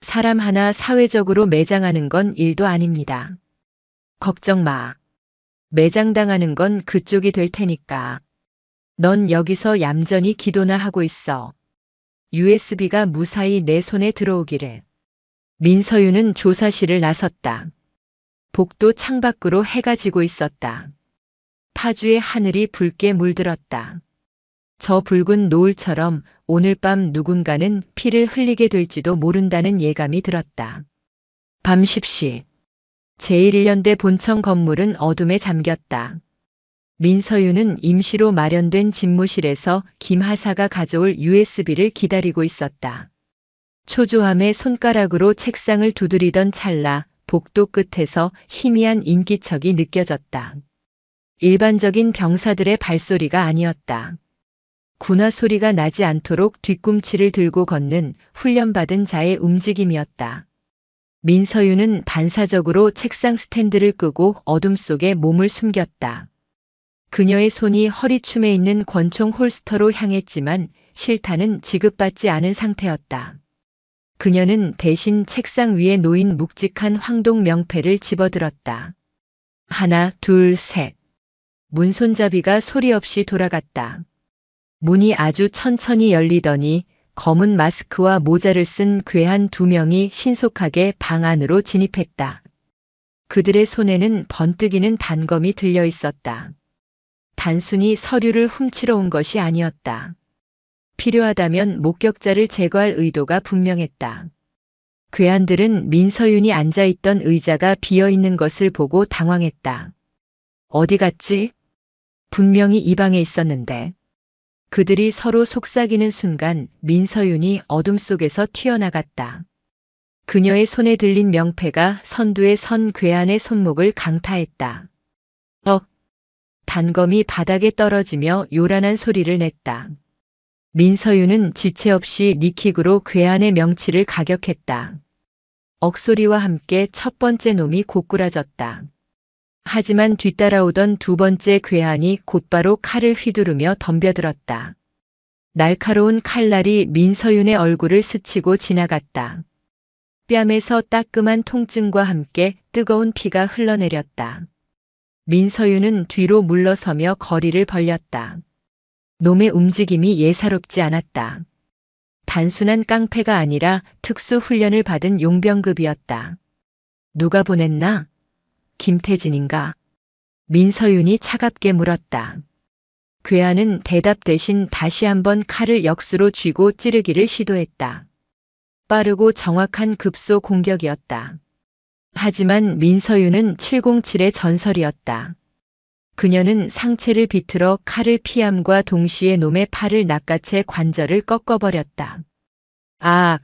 사람 하나 사회적으로 매장하는 건 일도 아닙니다. 걱정 마. 매장당하는 건 그쪽이 될 테니까. 넌 여기서 얌전히 기도나 하고 있어. USB가 무사히 내 손에 들어오기를. 민서윤은 조사실을 나섰다. 복도 창밖으로 해가 지고 있었다. 파주의 하늘이 붉게 물들었다. 저 붉은 노을처럼 오늘 밤 누군가는 피를 흘리게 될지도 모른다는 예감이 들었다. 밤 10시. 제1연대 본청 건물은 어둠에 잠겼다. 민서윤은 임시로 마련된 집무실에서 김하사가 가져올 USB를 기다리고 있었다. 초조함에 손가락으로 책상을 두드리던 찰나 복도 끝에서 희미한 인기척이 느껴졌다. 일반적인 병사들의 발소리가 아니었다. 군화 소리가 나지 않도록 뒤꿈치를 들고 걷는 훈련받은 자의 움직임이었다. 민서윤은 반사적으로 책상 스탠드를 끄고 어둠 속에 몸을 숨겼다. 그녀의 손이 허리춤에 있는 권총 홀스터로 향했지만 실탄은 지급받지 않은 상태였다. 그녀는 대신 책상 위에 놓인 묵직한 황동 명패를 집어들었다. 하나, 둘, 셋. 문손잡이가 소리 없이 돌아갔다. 문이 아주 천천히 열리더니 검은 마스크와 모자를 쓴 괴한 2명이 신속하게 방 안으로 진입했다. 그들의 손에는 번뜩이는 단검이 들려 있었다. 단순히 서류를 훔치러 온 것이 아니었다. 필요하다면 목격자를 제거할 의도가 분명했다. 괴한들은 민서윤이 앉아있던 의자가 비어있는 것을 보고 당황했다. 어디 갔지? 분명히 이 방에 있었는데. 그들이 서로 속삭이는 순간 민서윤이 어둠 속에서 튀어나갔다. 그녀의 손에 들린 명패가 선두에 선 괴한의 손목을 강타했다. 단검이 바닥에 떨어지며 요란한 소리를 냈다. 민서윤은 지체 없이 니킥으로 괴한의 명치를 가격했다. 억소리와 함께 첫 번째 놈이 고꾸라졌다. 하지만 뒤따라오던 두 번째 괴한이 곧바로 칼을 휘두르며 덤벼들었다. 날카로운 칼날이 민서윤의 얼굴을 스치고 지나갔다. 뺨에서 따끔한 통증과 함께 뜨거운 피가 흘러내렸다. 민서윤은 뒤로 물러서며 거리를 벌렸다. 놈의 움직임이 예사롭지 않았다. 단순한 깡패가 아니라 특수 훈련을 받은 용병급이었다. 누가 보냈나? 김태진인가? 민서윤이 차갑게 물었다. 괴한은 대답 대신 다시 한번 칼을 역수로 쥐고 찌르기를 시도했다. 빠르고 정확한 급소 공격이었다. 하지만 민서윤은 707의 전설이었다. 그녀는 상체를 비틀어 칼을 피함과 동시에 놈의 팔을 낚아채 관절을 꺾어버렸다. 아!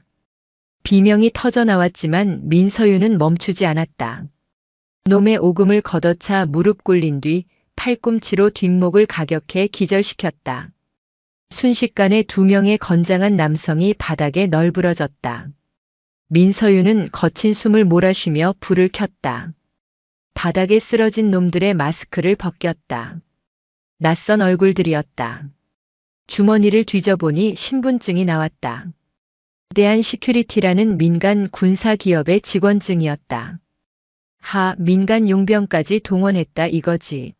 비명이 터져나왔지만 민서윤은 멈추지 않았다. 놈의 오금을 걷어차 무릎 꿇린 뒤 팔꿈치로 뒷목을 가격해 기절시켰다. 순식간에 2명의 건장한 남성이 바닥에 널브러졌다. 민서윤은 거친 숨을 몰아쉬며 불을 켰다. 바닥에 쓰러진 놈들의 마스크를 벗겼다. 낯선 얼굴들이었다. 주머니를 뒤져보니 신분증이 나왔다. 대한 시큐리티라는 민간 군사 기업의 직원증이었다. 민간 용병까지 동원했다 이거지.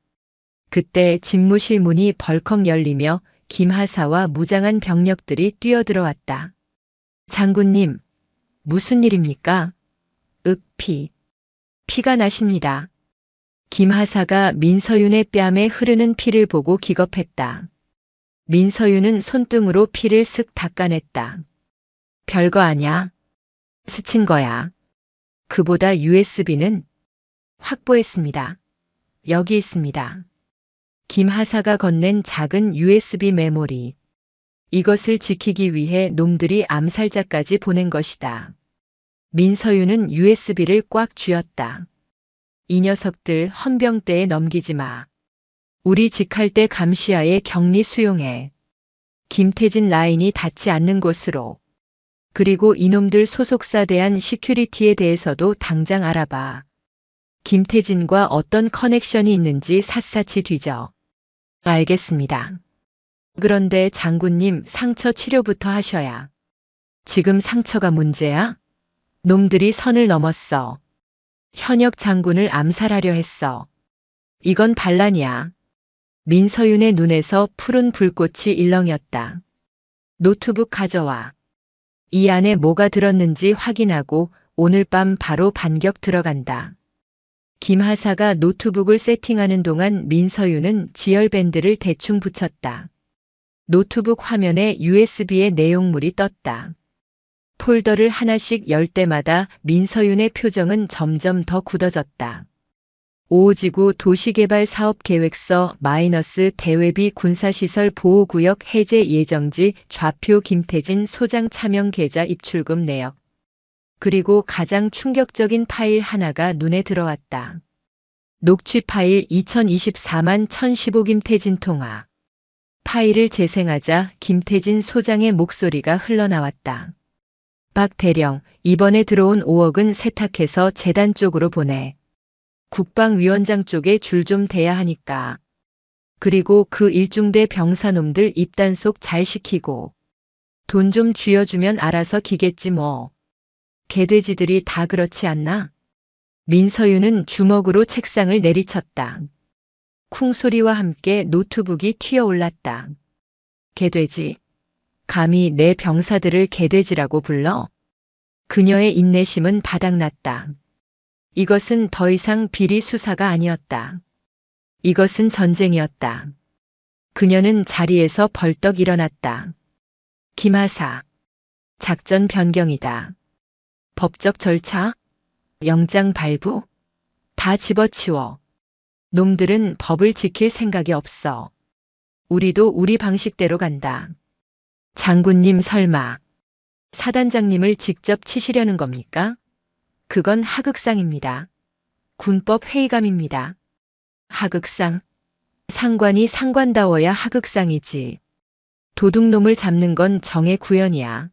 그때 집무실 문이 벌컥 열리며 김하사와 무장한 병력들이 뛰어들어왔다. 장군님, 무슨 일입니까? 피가 나십니다. 김하사가 민서윤의 뺨에 흐르는 피를 보고 기겁했다. 민서윤은 손등으로 피를 쓱 닦아냈다. 별거 아냐. 스친 거야. 그보다 USB는 확보했습니다. 여기 있습니다. 김하사가 건넨 작은 USB 메모리. 이것을 지키기 위해 놈들이 암살자까지 보낸 것이다. 민서윤은 USB를 꽉 쥐었다. 이 녀석들 헌병대에 넘기지 마. 우리 직할 때 감시하에 격리 수용해. 김태진 라인이 닿지 않는 곳으로. 그리고 이놈들 소속사 대한 시큐리티에 대해서도 당장 알아봐. 김태진과 어떤 커넥션이 있는지 샅샅이 뒤져. 알겠습니다. 그런데 장군님 상처 치료부터 하셔야. 지금 상처가 문제야? 놈들이 선을 넘었어. 현역 장군을 암살하려 했어. 이건 반란이야. 민서윤의 눈에서 푸른 불꽃이 일렁였다. 노트북 가져와. 이 안에 뭐가 들었는지 확인하고 오늘 밤 바로 반격 들어간다. 김하사가 노트북을 세팅하는 동안 민서윤은 지열밴드를 대충 붙였다. 노트북 화면에 USB의 내용물이 떴다. 폴더를 하나씩 열 때마다 민서윤의 표정은 점점 더 굳어졌다. 5호지구 도시개발사업계획서 - 대외비 군사시설 보호구역 해제 예정지 좌표 김태진 소장 차명 계좌 입출금 내역. 그리고 가장 충격적인 파일 하나가 눈에 들어왔다. 녹취 파일 2024만 1015 김태진 통화. 파일을 재생하자 김태진 소장의 목소리가 흘러나왔다. 박 대령, 이번에 들어온 5억은 세탁해서 재단 쪽으로 보내. 국방위원장 쪽에 줄 좀 대야 하니까. 그리고 그 일중대 병사놈들 입단속 잘 시키고. 돈 좀 쥐어주면 알아서 기겠지 뭐. 개돼지들이 다 그렇지 않나? 민서윤은 주먹으로 책상을 내리쳤다. 쿵 소리와 함께 노트북이 튀어올랐다. 개돼지. 감히 내 병사들을 개돼지라고 불러? 그녀의 인내심은 바닥났다. 이것은 더 이상 비리 수사가 아니었다. 이것은 전쟁이었다. 그녀는 자리에서 벌떡 일어났다. 김하사. 작전 변경이다. 법적 절차? 영장 발부? 다 집어치워. 놈들은 법을 지킬 생각이 없어. 우리도 우리 방식대로 간다. 장군님 설마 사단장님을 직접 치시려는 겁니까? 그건 하극상입니다. 군법 회의감입니다. 하극상? 상관이 상관다워야 하극상이지. 도둑놈을 잡는 건 정의 구현이야.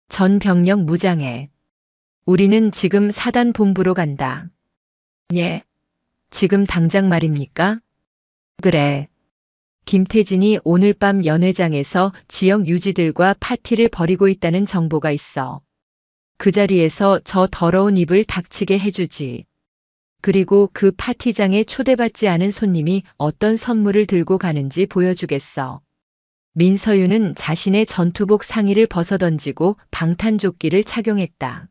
전 병력 무장해. 우리는 지금 사단 본부로 간다. 예. 지금 당장 말입니까? 그래. 김태진이 오늘 밤 연회장에서 지역 유지들과 파티를 벌이고 있다는 정보가 있어. 그 자리에서 저 더러운 입을 닥치게 해주지. 그리고 그 파티장에 초대받지 않은 손님이 어떤 선물을 들고 가는지 보여주겠어. 민서윤은 자신의 전투복 상의를 벗어던지고 방탄조끼를 착용했다.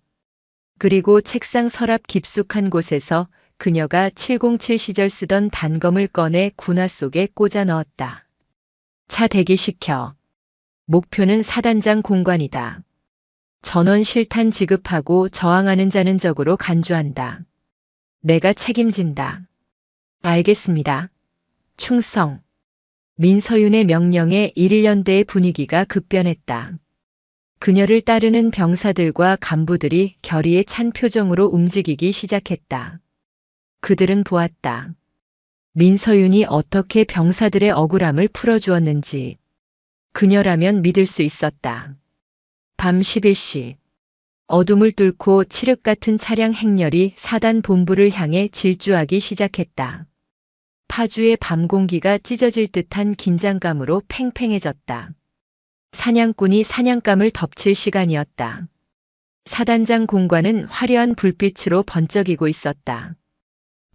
그리고 책상 서랍 깊숙한 곳에서 그녀가 707 시절 쓰던 단검을 꺼내 군화 속에 꽂아 넣었다. 차 대기시켜. 목표는 사단장 공관이다. 전원 실탄 지급하고 저항하는 자는 적으로 간주한다. 내가 책임진다. 알겠습니다. 충성. 민서윤의 명령에 1년대의 분위기가 급변했다. 그녀를 따르는 병사들과 간부들이 결의에 찬 표정으로 움직이기 시작했다. 그들은 보았다. 민서윤이 어떻게 병사들의 억울함을 풀어주었는지. 그녀라면 믿을 수 있었다. 밤 11시. 어둠을 뚫고 칠흑 같은 차량 행렬이 사단 본부를 향해 질주하기 시작했다. 파주의 밤 공기가 찢어질 듯한 긴장감으로 팽팽해졌다. 사냥꾼이 사냥감을 덮칠 시간이었다. 사단장 공관은 화려한 불빛으로 번쩍이고 있었다.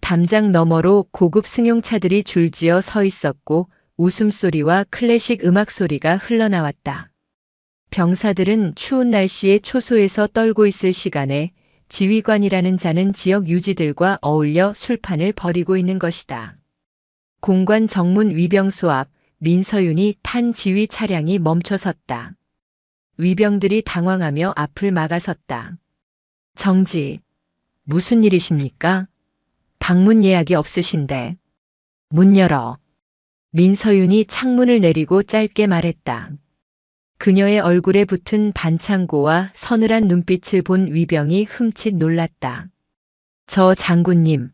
담장 너머로 고급 승용차들이 줄지어 서 있었고 웃음소리와 클래식 음악 소리가 흘러나왔다. 병사들은 추운 날씨에 초소에서 떨고 있을 시간에 지휘관이라는 자는 지역 유지들과 어울려 술판을 벌이고 있는 것이다. 공관 정문 위병소 앞 민서윤이 탄 지휘 차량이 멈춰섰다. 위병들이 당황하며 앞을 막아섰다. 정지. 무슨 일이십니까? 방문 예약이 없으신데. 문 열어. 민서윤이 창문을 내리고 짧게 말했다. 그녀의 얼굴에 붙은 반창고와 서늘한 눈빛을 본 위병이 흠칫 놀랐다. 저 장군님.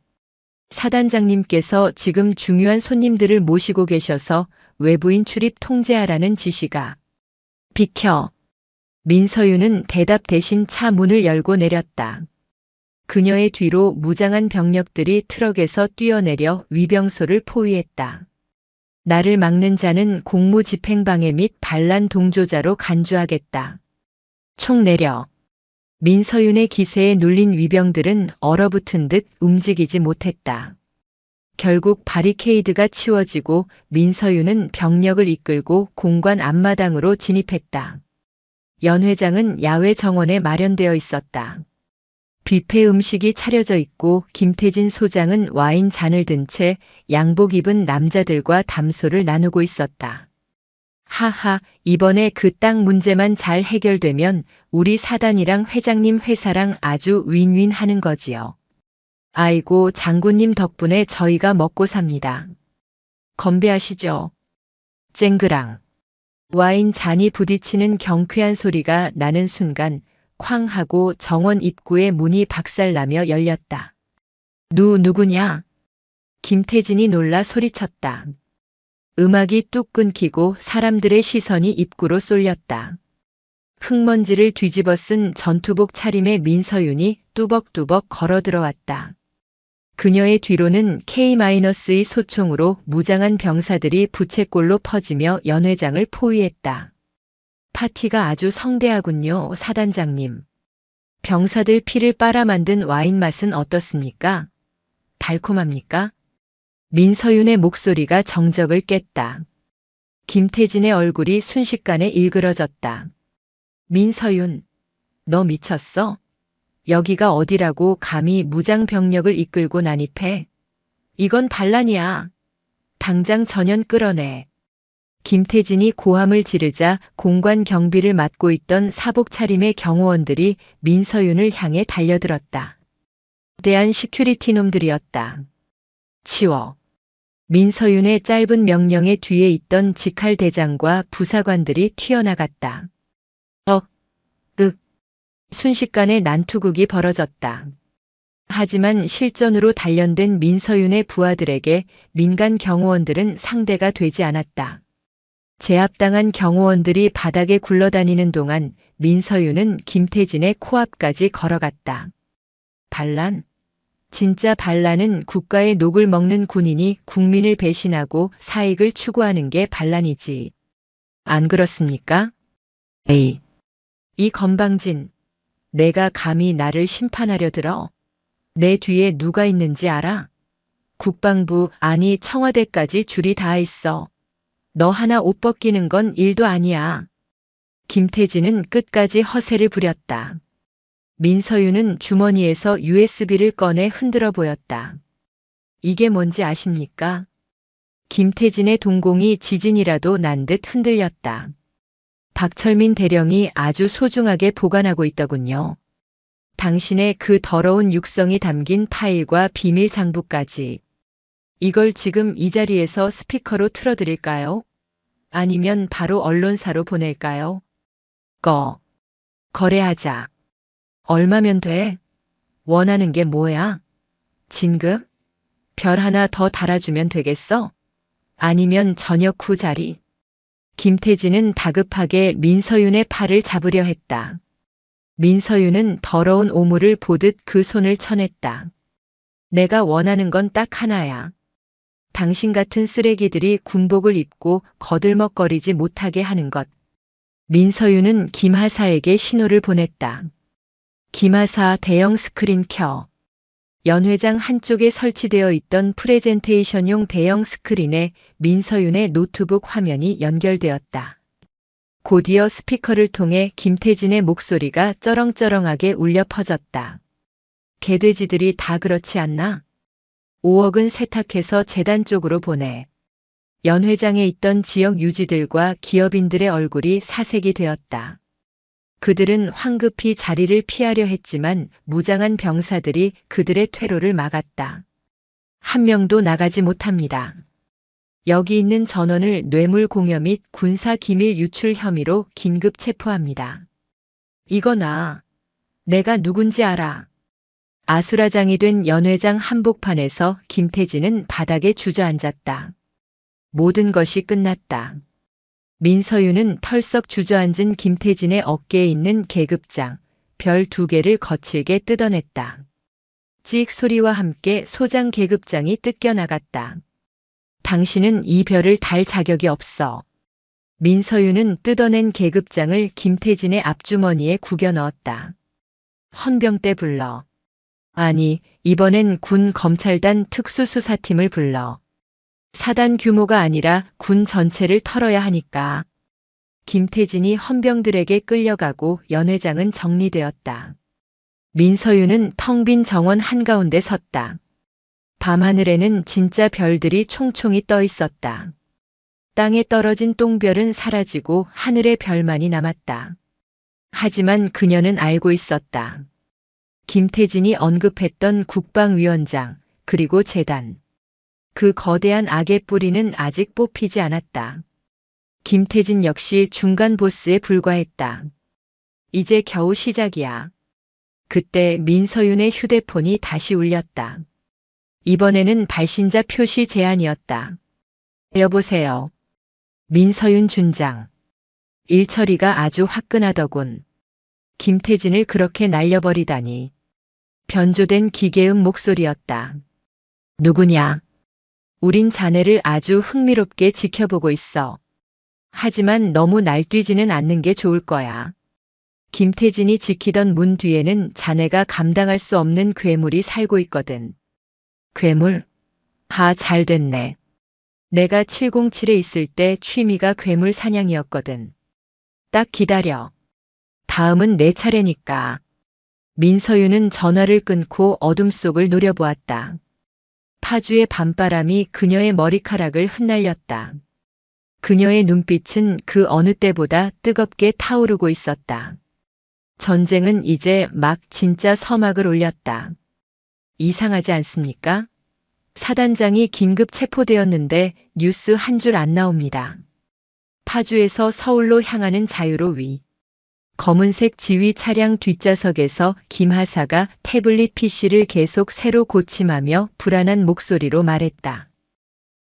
사단장님께서 지금 중요한 손님들을 모시고 계셔서 외부인 출입 통제하라는 지시가. 비켜. 민서윤은 대답 대신 차 문을 열고 내렸다. 그녀의 뒤로 무장한 병력들이 트럭에서 뛰어내려 위병소를 포위했다. 나를 막는 자는 공무집행방해 및 반란 동조자로 간주하겠다. 총 내려. 민서윤의 기세에 눌린 위병들은 얼어붙은 듯 움직이지 못했다. 결국 바리케이드가 치워지고 민서윤은 병력을 이끌고 공관 앞마당으로 진입했다. 연 회장은 야외 정원에 마련되어 있었다. 뷔페 음식이 차려져 있고 김태진 소장은 와인 잔을 든 채 양복 입은 남자들과 담소를 나누고 있었다. 하하, 이번에 그 땅 문제만 잘 해결되면 우리 사단이랑 회장님 회사랑 아주 윈윈 하는 거지요. 아이고, 장군님 덕분에 저희가 먹고 삽니다. 건배하시죠. 쨍그랑. 와인 잔이 부딪히는 경쾌한 소리가 나는 순간 쾅 하고 정원 입구의 문이 박살나며 열렸다. 누구냐? 김태진이 놀라 소리쳤다. 음악이 뚝 끊기고 사람들의 시선이 입구로 쏠렸다. 흙먼지를 뒤집어 쓴 전투복 차림의 민서윤이 뚜벅뚜벅 걸어 들어왔다. 그녀의 뒤로는 K-의 소총으로 무장한 병사들이 부채꼴로 퍼지며 연회장을 포위했다. 파티가 아주 성대하군요, 사단장님. 병사들 피를 빨아 만든 와인 맛은 어떻습니까? 달콤합니까? 민서윤의 목소리가 정적을 깼다. 김태진의 얼굴이 순식간에 일그러졌다. 민서윤, 너 미쳤어? 여기가 어디라고 감히 무장 병력을 이끌고 난입해? 이건 반란이야. 당장 전연 끌어내. 김태진이 고함을 지르자 공관 경비를 맡고 있던 사복 차림의 경호원들이 민서윤을 향해 달려들었다. 대한 시큐리티 놈들이었다. 치워. 민서윤의 짧은 명령에 뒤에 있던 직할 대장과 부사관들이 튀어나갔다. 순식간에 난투극이 벌어졌다. 하지만 실전으로 단련된 민서윤의 부하들에게 민간 경호원들은 상대가 되지 않았다. 제압당한 경호원들이 바닥에 굴러다니는 동안 민서윤은 김태진의 코앞까지 걸어갔다. 반란? 진짜 반란은 국가의 녹을 먹는 군인이 국민을 배신하고 사익을 추구하는 게 반란이지. 안 그렇습니까? 에이. 이 건방진. 내가 감히 나를 심판하려 들어? 내 뒤에 누가 있는지 알아? 국방부, 아니 청와대까지 줄이 다 있어. 너 하나 옷 벗기는 건 일도 아니야. 김태진은 끝까지 허세를 부렸다. 민서윤은 주머니에서 USB를 꺼내 흔들어 보였다. 이게 뭔지 아십니까? 김태진의 동공이 지진이라도 난 듯 흔들렸다. 박철민 대령이 아주 소중하게 보관하고 있더군요. 당신의 그 더러운 육성이 담긴 파일과 비밀 장부까지. 이걸 지금 이 자리에서 스피커로 틀어드릴까요? 아니면 바로 언론사로 보낼까요? 거래하자. 얼마면 돼? 원하는 게 뭐야? 진급? 별 하나 더 달아주면 되겠어? 아니면 저녁 후 자리? 김태진은 다급하게 민서윤의 팔을 잡으려 했다. 민서윤은 더러운 오물을 보듯 그 손을 쳐냈다. 내가 원하는 건 딱 하나야. 당신 같은 쓰레기들이 군복을 입고 거들먹거리지 못하게 하는 것. 민서윤은 김하사에게 신호를 보냈다. 김하사 대형 스크린 켜. 연 회장 한쪽에 설치되어 있던 프레젠테이션용 대형 스크린에 민서윤의 노트북 화면이 연결되었다. 곧이어 스피커를 통해 김태진의 목소리가 쩌렁쩌렁하게 울려 퍼졌다. 개돼지들이 다 그렇지 않나? 5억은 세탁해서 재단 쪽으로 보내. 연 회장에 있던 지역 유지들과 기업인들의 얼굴이 사색이 되었다. 그들은 황급히 자리를 피하려 했지만 무장한 병사들이 그들의 퇴로를 막았다. 한 명도 나가지 못합니다. 여기 있는 전원을 뇌물 공여 및 군사 기밀 유출 혐의로 긴급 체포합니다. 이거나 내가 누군지 알아. 아수라장이 된 연 회장 한복판에서 김태진은 바닥에 주저앉았다. 모든 것이 끝났다. 민서윤은 털썩 주저앉은 김태진의 어깨에 있는 계급장, 별 2개를 거칠게 뜯어냈다. 찍 소리와 함께 소장 계급장이 뜯겨나갔다. 당신은 이 별을 달 자격이 없어. 민서윤은 뜯어낸 계급장을 김태진의 앞주머니에 구겨 넣었다. 헌병대 불러. 아니, 이번엔 군 검찰단 특수수사팀을 불러. 사단 규모가 아니라 군 전체를 털어야 하니까. 김태진이 헌병들에게 끌려가고 연 회장은 정리되었다. 민서윤은 텅 빈 정원 한가운데 섰다. 밤하늘에는 진짜 별들이 총총히 떠 있었다. 땅에 떨어진 똥별은 사라지고 하늘의 별만이 남았다. 하지만 그녀는 알고 있었다. 김태진이 언급했던 국방위원장, 그리고 재단. 그 거대한 악의 뿌리는 아직 뽑히지 않았다. 김태진 역시 중간 보스에 불과했다. 이제 겨우 시작이야. 그때 민서윤의 휴대폰이 다시 울렸다. 이번에는 발신자 표시 제안이었다. 여보세요. 민서윤 준장. 일처리가 아주 화끈하더군. 김태진을 그렇게 날려버리다니. 변조된 기계음 목소리였다. 누구냐? 우린 자네를 아주 흥미롭게 지켜보고 있어. 하지만 너무 날뛰지는 않는 게 좋을 거야. 김태진이 지키던 문 뒤에는 자네가 감당할 수 없는 괴물이 살고 있거든. 괴물? 잘 됐네. 내가 707에 있을 때 취미가 괴물 사냥이었거든. 딱 기다려. 다음은 내 차례니까. 민서윤은 전화를 끊고 어둠 속을 노려보았다. 파주의 밤바람이 그녀의 머리카락을 흩날렸다. 그녀의 눈빛은 그 어느 때보다 뜨겁게 타오르고 있었다. 전쟁은 이제 막 진짜 서막을 올렸다. 이상하지 않습니까? 사단장이 긴급 체포되었는데 뉴스 한 줄 안 나옵니다. 파주에서 서울로 향하는 자유로 위. 검은색 지휘 차량 뒷좌석에서 김하사가 태블릿 PC를 계속 새로 고침하며 불안한 목소리로 말했다.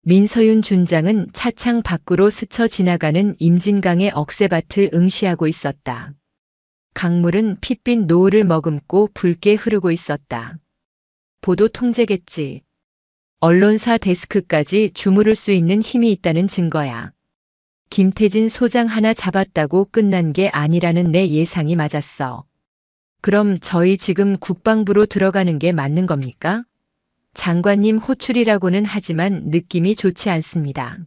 민서윤 준장은 차창 밖으로 스쳐 지나가는 임진강의 억새밭을 응시하고 있었다. 강물은 핏빛 노을을 머금고 붉게 흐르고 있었다. 보도 통제겠지. 언론사 데스크까지 주무를 수 있는 힘이 있다는 증거야. 김태진 소장 하나 잡았다고 끝난 게 아니라는 내 예상이 맞았어. 그럼 저희 지금 국방부로 들어가는 게 맞는 겁니까? 장관님 호출이라고는 하지만 느낌이 좋지 않습니다.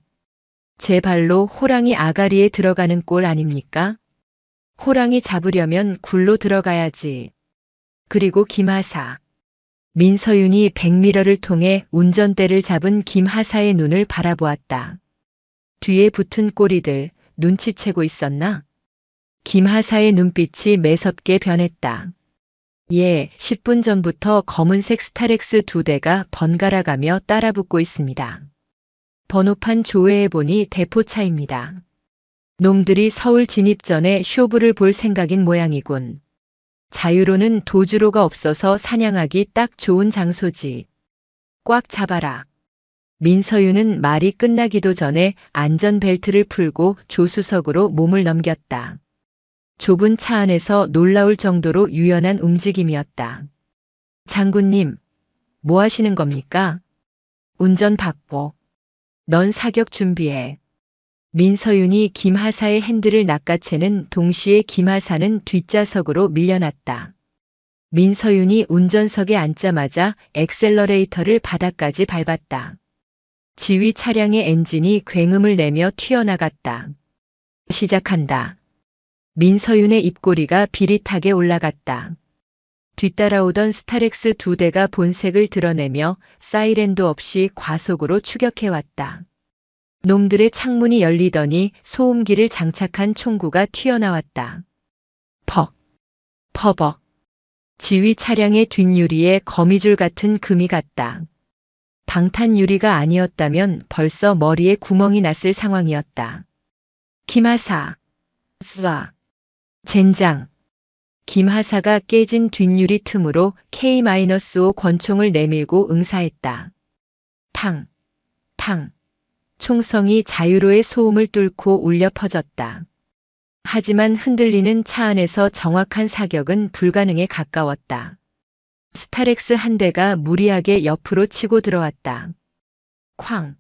제 발로 호랑이 아가리에 들어가는 꼴 아닙니까? 호랑이 잡으려면 굴로 들어가야지. 그리고 김하사. 민서윤이 백미러를 통해 운전대를 잡은 김하사의 눈을 바라보았다. 뒤에 붙은 꼬리들 눈치채고 있었나? 김하사의 눈빛이 매섭게 변했다. 예, 10분 전부터 검은색 스타렉스 2대가 번갈아가며 따라붙고 있습니다. 번호판 조회해보니 대포차입니다. 놈들이 서울 진입 전에 쇼부를 볼 생각인 모양이군. 자유로는 도주로가 없어서 사냥하기 딱 좋은 장소지. 꽉 잡아라. 민서윤은 말이 끝나기도 전에 안전벨트를 풀고 조수석으로 몸을 넘겼다. 좁은 차 안에서 놀라울 정도로 유연한 움직임이었다. 장군님, 뭐 하시는 겁니까? 운전 바꿔. 넌 사격 준비해. 민서윤이 김하사의 핸들을 낚아채는 동시에 김하사는 뒷좌석으로 밀려났다. 민서윤이 운전석에 앉자마자 엑셀러레이터를 바닥까지 밟았다. 지휘 차량의 엔진이 굉음을 내며 튀어나갔다. 시작한다. 민서윤의 입꼬리가 비릿하게 올라갔다. 뒤따라오던 스타렉스 2대가 본색을 드러내며 사이렌도 없이 과속으로 추격해왔다. 놈들의 창문이 열리더니 소음기를 장착한 총구가 튀어나왔다. 퍽, 퍼벅. 지휘 차량의 뒷유리에 거미줄 같은 금이 갔다. 방탄 유리가 아니었다면 벌써 머리에 구멍이 났을 상황이었다. 김하사, 스와, 젠장. 김하사가 깨진 뒷유리 틈으로 K-5 권총을 내밀고 응사했다. 탕, 탕. 총성이 자유로의 소음을 뚫고 울려 퍼졌다. 하지만 흔들리는 차 안에서 정확한 사격은 불가능에 가까웠다. 스타렉스 한 대가 무리하게 옆으로 치고 들어왔다. 쾅!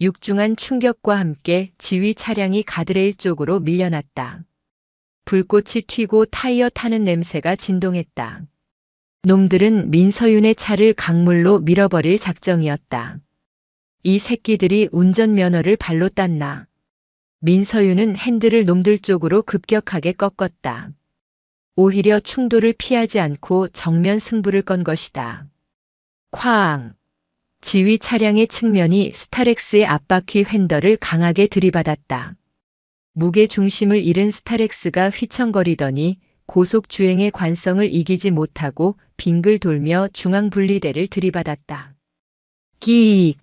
육중한 충격과 함께 지휘 차량이 가드레일 쪽으로 밀려났다. 불꽃이 튀고 타이어 타는 냄새가 진동했다. 놈들은 민서윤의 차를 강물로 밀어버릴 작정이었다. 이 새끼들이 운전면허를 발로 땄나. 민서윤은 핸들을 놈들 쪽으로 급격하게 꺾었다. 오히려 충돌을 피하지 않고 정면 승부를 건 것이다. 쾅! 지휘 차량의 측면이 스타렉스의 앞바퀴 휀더를 강하게 들이받았다. 무게 중심을 잃은 스타렉스가 휘청거리더니 고속 주행의 관성을 이기지 못하고 빙글 돌며 중앙 분리대를 들이받았다. 끼익!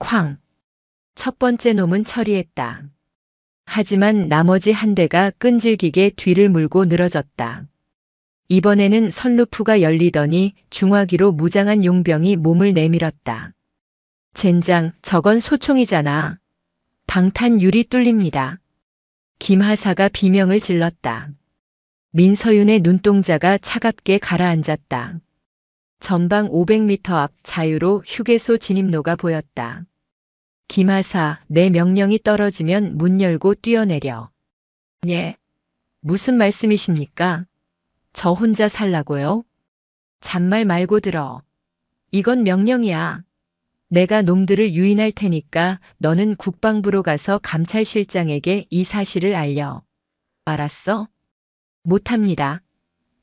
쾅! 첫 번째 놈은 처리했다. 하지만 나머지 한 대가 끈질기게 뒤를 물고 늘어졌다. 이번에는 선루프가 열리더니 중화기로 무장한 용병이 몸을 내밀었다. 젠장, 저건 소총이잖아. 방탄 유리 뚫립니다. 김하사가 비명을 질렀다. 민서윤의 눈동자가 차갑게 가라앉았다. 전방 500m 앞 자유로 휴게소 진입로가 보였다. 김하사, 내 명령이 떨어지면 문 열고 뛰어내려. 예. 무슨 말씀이십니까? 저 혼자 살라고요? 잔말 말고 들어. 이건 명령이야. 내가 놈들을 유인할 테니까 너는 국방부로 가서 감찰실장에게 이 사실을 알려. 알았어? 못합니다.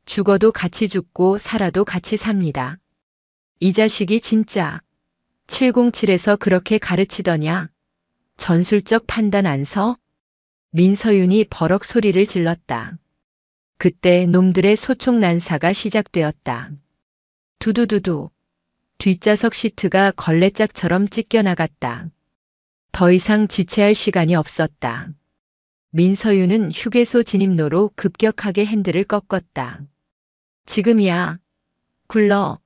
죽어도 같이 죽고 살아도 같이 삽니다. 이 자식이 진짜 707에서 그렇게 가르치더냐? 전술적 판단 안 서? 민서윤이 버럭 소리를 질렀다. 그때 놈들의 소총 난사가 시작되었다. 두두두두. 뒷좌석 시트가 걸레짝처럼 찢겨나갔다. 더 이상 지체할 시간이 없었다. 민서윤은 휴게소 진입로로 급격하게 핸들을 꺾었다. 지금이야. 굴러.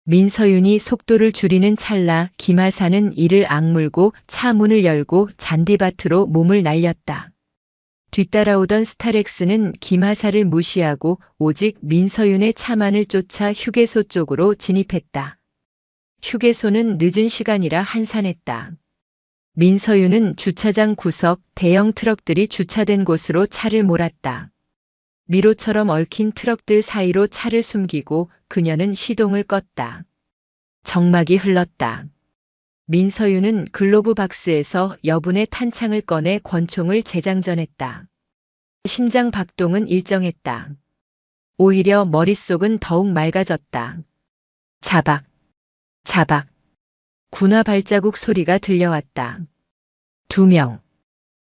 민서윤이 속도를 줄이는 찰나 김하사는 이를 악물고 차 문을 열고 잔디밭으로 몸을 날렸다. 뒤따라오던 스타렉스는 김하사를 무시하고 오직 민서윤의 차만을 쫓아 휴게소 쪽으로 진입했다. 휴게소는 늦은 시간이라 한산했다. 민서윤은 주차장 구석 대형 트럭들이 주차된 곳으로 차를 몰았다. 미로처럼 얽힌 트럭들 사이로 차를 숨기고 그녀는 시동을 껐다. 정막이 흘렀다. 민서윤은 글로브 박스에서 여분의 탄창을 꺼내 권총을 재장전했다. 심장 박동은 일정했다. 오히려 머릿속은 더욱 맑아졌다. 자박, 자박. 군화 발자국 소리가 들려왔다. 2명.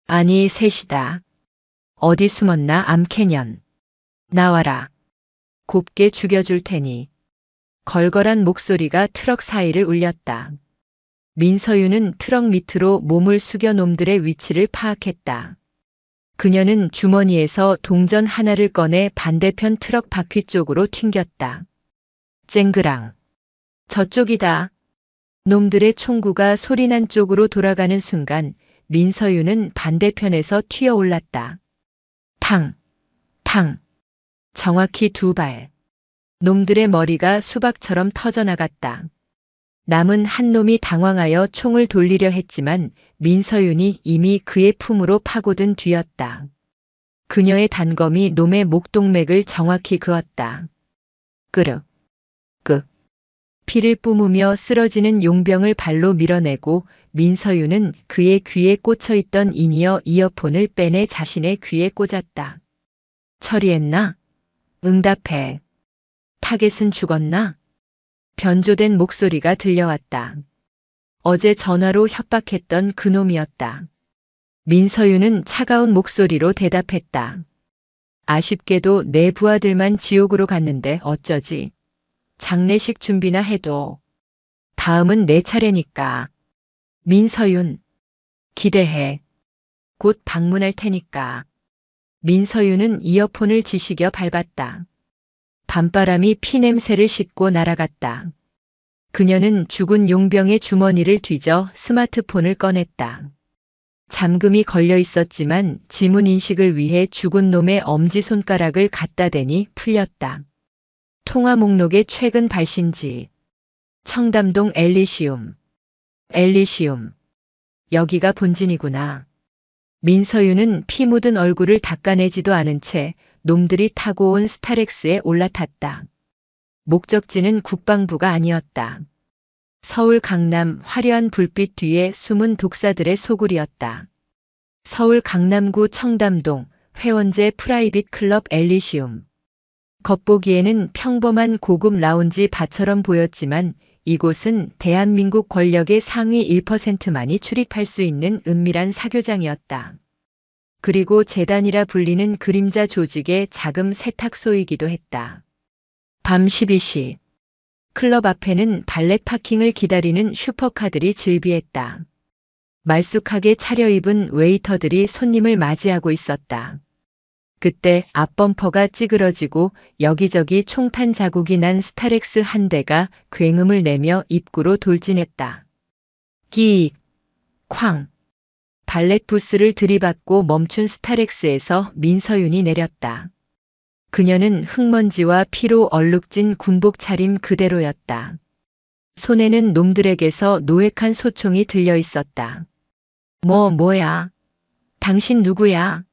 아니, 셋이다. 어디 숨었나 암캐년. 나와라. 곱게 죽여줄 테니. 걸걸한 목소리가 트럭 사이를 울렸다. 민서윤은 트럭 밑으로 몸을 숙여 놈들의 위치를 파악했다. 그녀는 주머니에서 동전 하나를 꺼내 반대편 트럭 바퀴 쪽으로 튕겼다. 쨍그랑. 저쪽이다. 놈들의 총구가 소리난 쪽으로 돌아가는 순간 민서윤은 반대편에서 튀어올랐다. 탕, 탕. 정확히 2발. 놈들의 머리가 수박처럼 터져나갔다. 남은 한 놈이 당황하여 총을 돌리려 했지만 민서윤이 이미 그의 품으로 파고든 뒤였다. 그녀의 단검이 놈의 목동맥을 정확히 그었다. 끄륵, 끄. 피를 뿜으며 쓰러지는 용병을 발로 밀어내고 민서윤은 그의 귀에 꽂혀있던 인이어 이어폰을 빼내 자신의 귀에 꽂았다. 처리했나? 응답해. 타겟은 죽었나? 변조된 목소리가 들려왔다. 어제 전화로 협박했던 그놈이었다. 민서윤은 차가운 목소리로 대답했다. 아쉽게도 내 부하들만 지옥으로 갔는데 어쩌지. 장례식 준비나 해도. 다음은 내 차례니까. 민서윤. 기대해. 곧 방문할 테니까. 민서윤은 이어폰을 지시겨 밟았다. 밤바람이 피냄새를 싣고 날아갔다. 그녀는 죽은 용병의 주머니를 뒤져 스마트폰을 꺼냈다. 잠금이 걸려 있었지만 지문 인식을 위해 죽은 놈의 엄지손가락을 갖다 대니 풀렸다. 통화 목록의 최근 발신지. 청담동 엘리시움. 엘리시움. 여기가 본진이구나. 민서윤은 피 묻은 얼굴을 닦아내지도 않은 채 놈들이 타고 온 스타렉스에 올라탔다. 목적지는 국방부가 아니었다. 서울 강남 화려한 불빛 뒤에 숨은 독사들의 소굴이었다. 서울 강남구 청담동 회원제 프라이빗 클럽 엘리시움. 겉보기에는 평범한 고급 라운지 바처럼 보였지만 이곳은 대한민국 권력의 상위 1%만이 출입할 수 있는 은밀한 사교장이었다. 그리고 재단이라 불리는 그림자 조직의 자금 세탁소이기도 했다. 밤 12시. 클럽 앞에는 발렛 파킹을 기다리는 슈퍼카들이 즐비했다. 말쑥하게 차려입은 웨이터들이 손님을 맞이하고 있었다. 그때 앞범퍼가 찌그러지고 여기저기 총탄 자국이 난 스타렉스 한 대가 굉음을 내며 입구로 돌진했다. 끼익, 쾅. 발렛 부스를 들이받고 멈춘 스타렉스에서 민서윤이 내렸다. 그녀는 흙먼지와 피로 얼룩진 군복 차림 그대로였다. 손에는 놈들에게서 노획한 소총이 들려 있었다. 뭐야? 당신 누구야?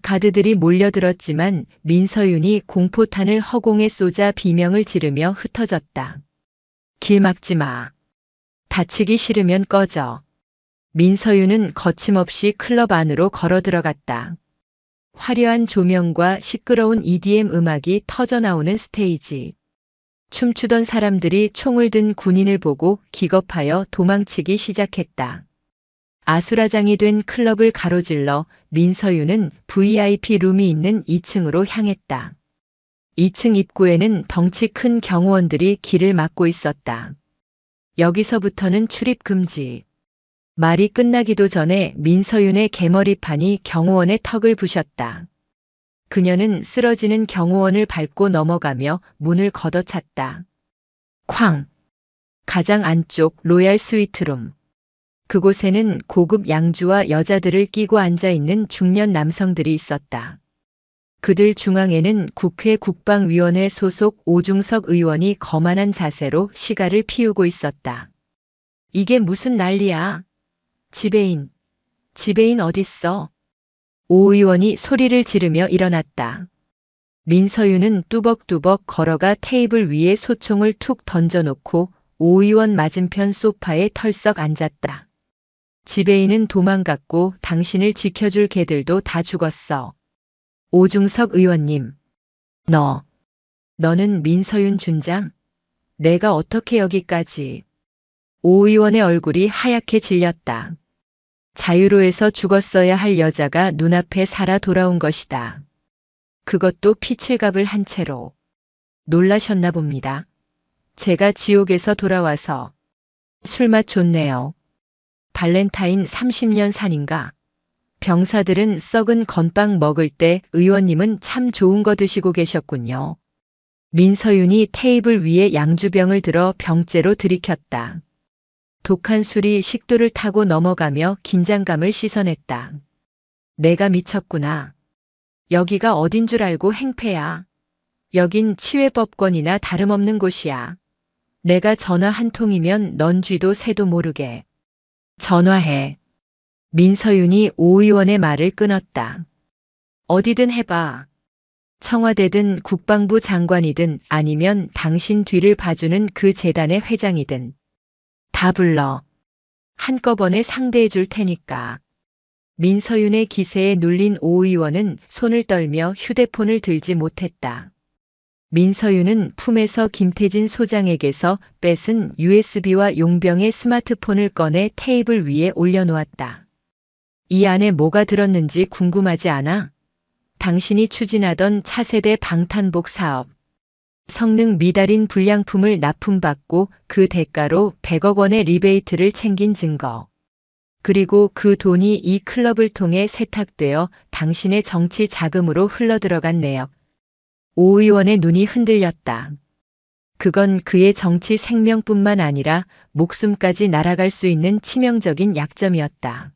가드들이 몰려들었지만 민서윤이 공포탄을 허공에 쏘자 비명을 지르며 흩어졌다. 길 막지 마. 다치기 싫으면 꺼져. 민서윤은 거침없이 클럽 안으로 걸어 들어갔다. 화려한 조명과 시끄러운 EDM 음악이 터져나오는 스테이지. 춤추던 사람들이 총을 든 군인을 보고 기겁하여 도망치기 시작했다. 아수라장이 된 클럽을 가로질러 민서윤은 VIP 룸이 있는 2층으로 향했다. 2층 입구에는 덩치 큰 경호원들이 길을 막고 있었다. 여기서부터는 출입 금지. 말이 끝나기도 전에 민서윤의 개머리판이 경호원의 턱을 부셨다. 그녀는 쓰러지는 경호원을 밟고 넘어가며 문을 걷어찼다. 쾅! 가장 안쪽 로얄 스위트룸. 그곳에는 고급 양주와 여자들을 끼고 앉아있는 중년 남성들이 있었다. 그들 중앙에는 국회 국방위원회 소속 오중석 의원이 거만한 자세로 시가를 피우고 있었다. 이게 무슨 난리야? 지배인 어딨어? 오 의원이 소리를 지르며 일어났다. 민서윤은 뚜벅뚜벅 걸어가 테이블 위에 소총을 툭 던져놓고 오 의원 맞은편 소파에 털썩 앉았다. 지배인은 도망갔고 당신을 지켜줄 개들도 다 죽었어. 오중석 의원님. 너는 민서윤 준장? 내가 어떻게 여기까지. 오 의원의 얼굴이 하얗게 질렸다. 자유로에서 죽었어야 할 여자가 눈앞에 살아 돌아온 것이다. 그것도 피칠갑을 한 채로. 놀라셨나 봅니다. 제가 지옥에서 돌아와서. 술맛 좋네요. 발렌타인 30년 산인가. 병사들은 썩은 건빵 먹을 때 의원님은 참 좋은 거 드시고 계셨군요. 민서윤이 테이블 위에 양주병을 들어 병째로 들이켰다. 독한 술이 식도를 타고 넘어가며 긴장감을 씻어냈다. 내가 미쳤구나. 여기가 어딘 줄 알고 행패야. 여긴 치외법권이나 다름없는 곳이야. 내가 전화 한 통이면 넌 쥐도 새도 모르게. 전화해. 민서윤이 오 의원의 말을 끊었다. 어디든 해봐. 청와대든 국방부 장관이든 아니면 당신 뒤를 봐주는 그 재단의 회장이든. 다 불러. 한꺼번에 상대해 줄 테니까. 민서윤의 기세에 눌린 오 의원은 손을 떨며 휴대폰을 들지 못했다. 민서윤은 품에서 김태진 소장에게서 뺏은 USB와 용병의 스마트폰을 꺼내 테이블 위에 올려놓았다. 이 안에 뭐가 들었는지 궁금하지 않아? 당신이 추진하던 차세대 방탄복 사업. 성능 미달인 불량품을 납품받고 그 대가로 100억 원의 리베이트를 챙긴 증거. 그리고 그 돈이 이 클럽을 통해 세탁되어 당신의 정치 자금으로 흘러들어간 내역. 오 의원의 눈이 흔들렸다. 그건 그의 정치 생명뿐만 아니라 목숨까지 날아갈 수 있는 치명적인 약점이었다.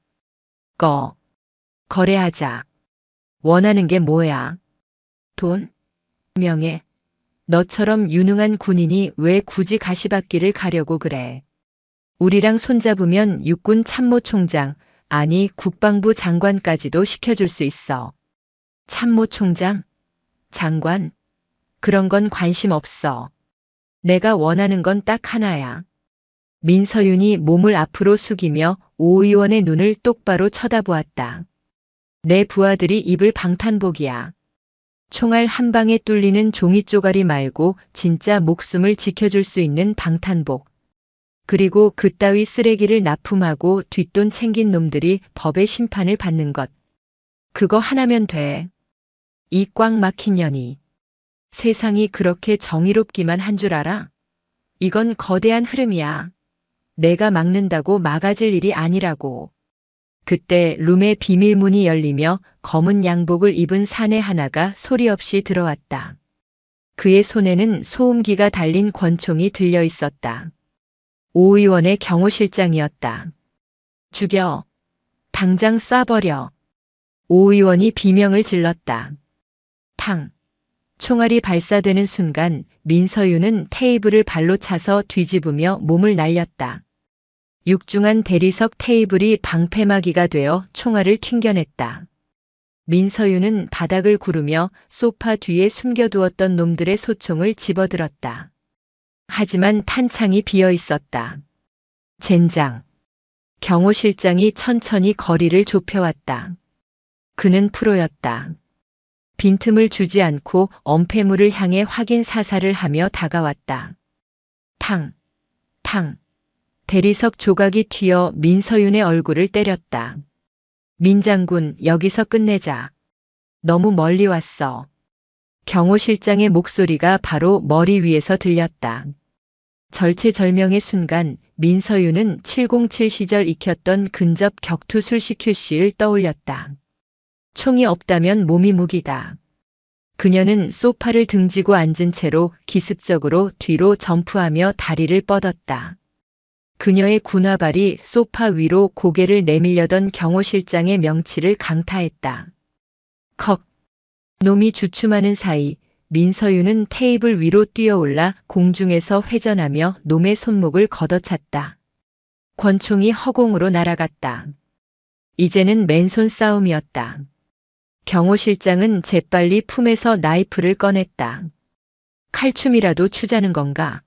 거래하자. 원하는 게 뭐야? 돈? 명예? 너처럼 유능한 군인이 왜 굳이 가시밭길을 가려고 그래? 우리랑 손잡으면 육군 참모총장, 아니 국방부 장관까지도 시켜줄 수 있어. 참모총장? 장관? 그런 건 관심 없어. 내가 원하는 건 딱 하나야. 민서윤이 몸을 앞으로 숙이며 오 의원의 눈을 똑바로 쳐다보았다. 내 부하들이 입을 방탄복이야. 총알 한 방에 뚫리는 종이 쪼가리 말고 진짜 목숨을 지켜줄 수 있는 방탄복. 그리고 그따위 쓰레기를 납품하고 뒷돈 챙긴 놈들이 법의 심판을 받는 것. 그거 하나면 돼. 이 꽉 막힌 년이. 세상이 그렇게 정의롭기만 한 줄 알아? 이건 거대한 흐름이야. 내가 막는다고 막아질 일이 아니라고. 그때 룸의 비밀문이 열리며 검은 양복을 입은 사내 하나가 소리 없이 들어왔다. 그의 손에는 소음기가 달린 권총이 들려 있었다. 오 의원의 경호실장이었다. 죽여. 당장 쏴버려. 오 의원이 비명을 질렀다. 탕. 총알이 발사되는 순간 민서윤은 테이블을 발로 차서 뒤집으며 몸을 날렸다. 육중한 대리석 테이블이 방패막이가 되어 총알을 튕겨냈다. 민서윤은 바닥을 구르며 소파 뒤에 숨겨두었던 놈들의 소총을 집어들었다. 하지만 탄창이 비어 있었다. 젠장. 경호실장이 천천히 거리를 좁혀왔다. 그는 프로였다. 빈틈을 주지 않고 엄폐물을 향해 확인 사살을 하며 다가왔다. 탕, 탕. 대리석 조각이 튀어 민서윤의 얼굴을 때렸다. 민장군, 여기서 끝내자. 너무 멀리 왔어. 경호실장의 목소리가 바로 머리 위에서 들렸다. 절체절명의 순간 민서윤은 707 시절 익혔던 근접 격투술 CQC를 떠올렸다. 총이 없다면 몸이 무기다. 그녀는 소파를 등지고 앉은 채로 기습적으로 뒤로 점프하며 다리를 뻗었다. 그녀의 군화발이 소파 위로 고개를 내밀려던 경호실장의 명치를 강타했다. 컥. 놈이 주춤하는 사이 민서윤은 테이블 위로 뛰어올라 공중에서 회전하며 놈의 손목을 걷어찼다. 권총이 허공으로 날아갔다. 이제는 맨손 싸움이었다. 경호실장은 재빨리 품에서 나이프를 꺼냈다. 칼춤이라도 추자는 건가?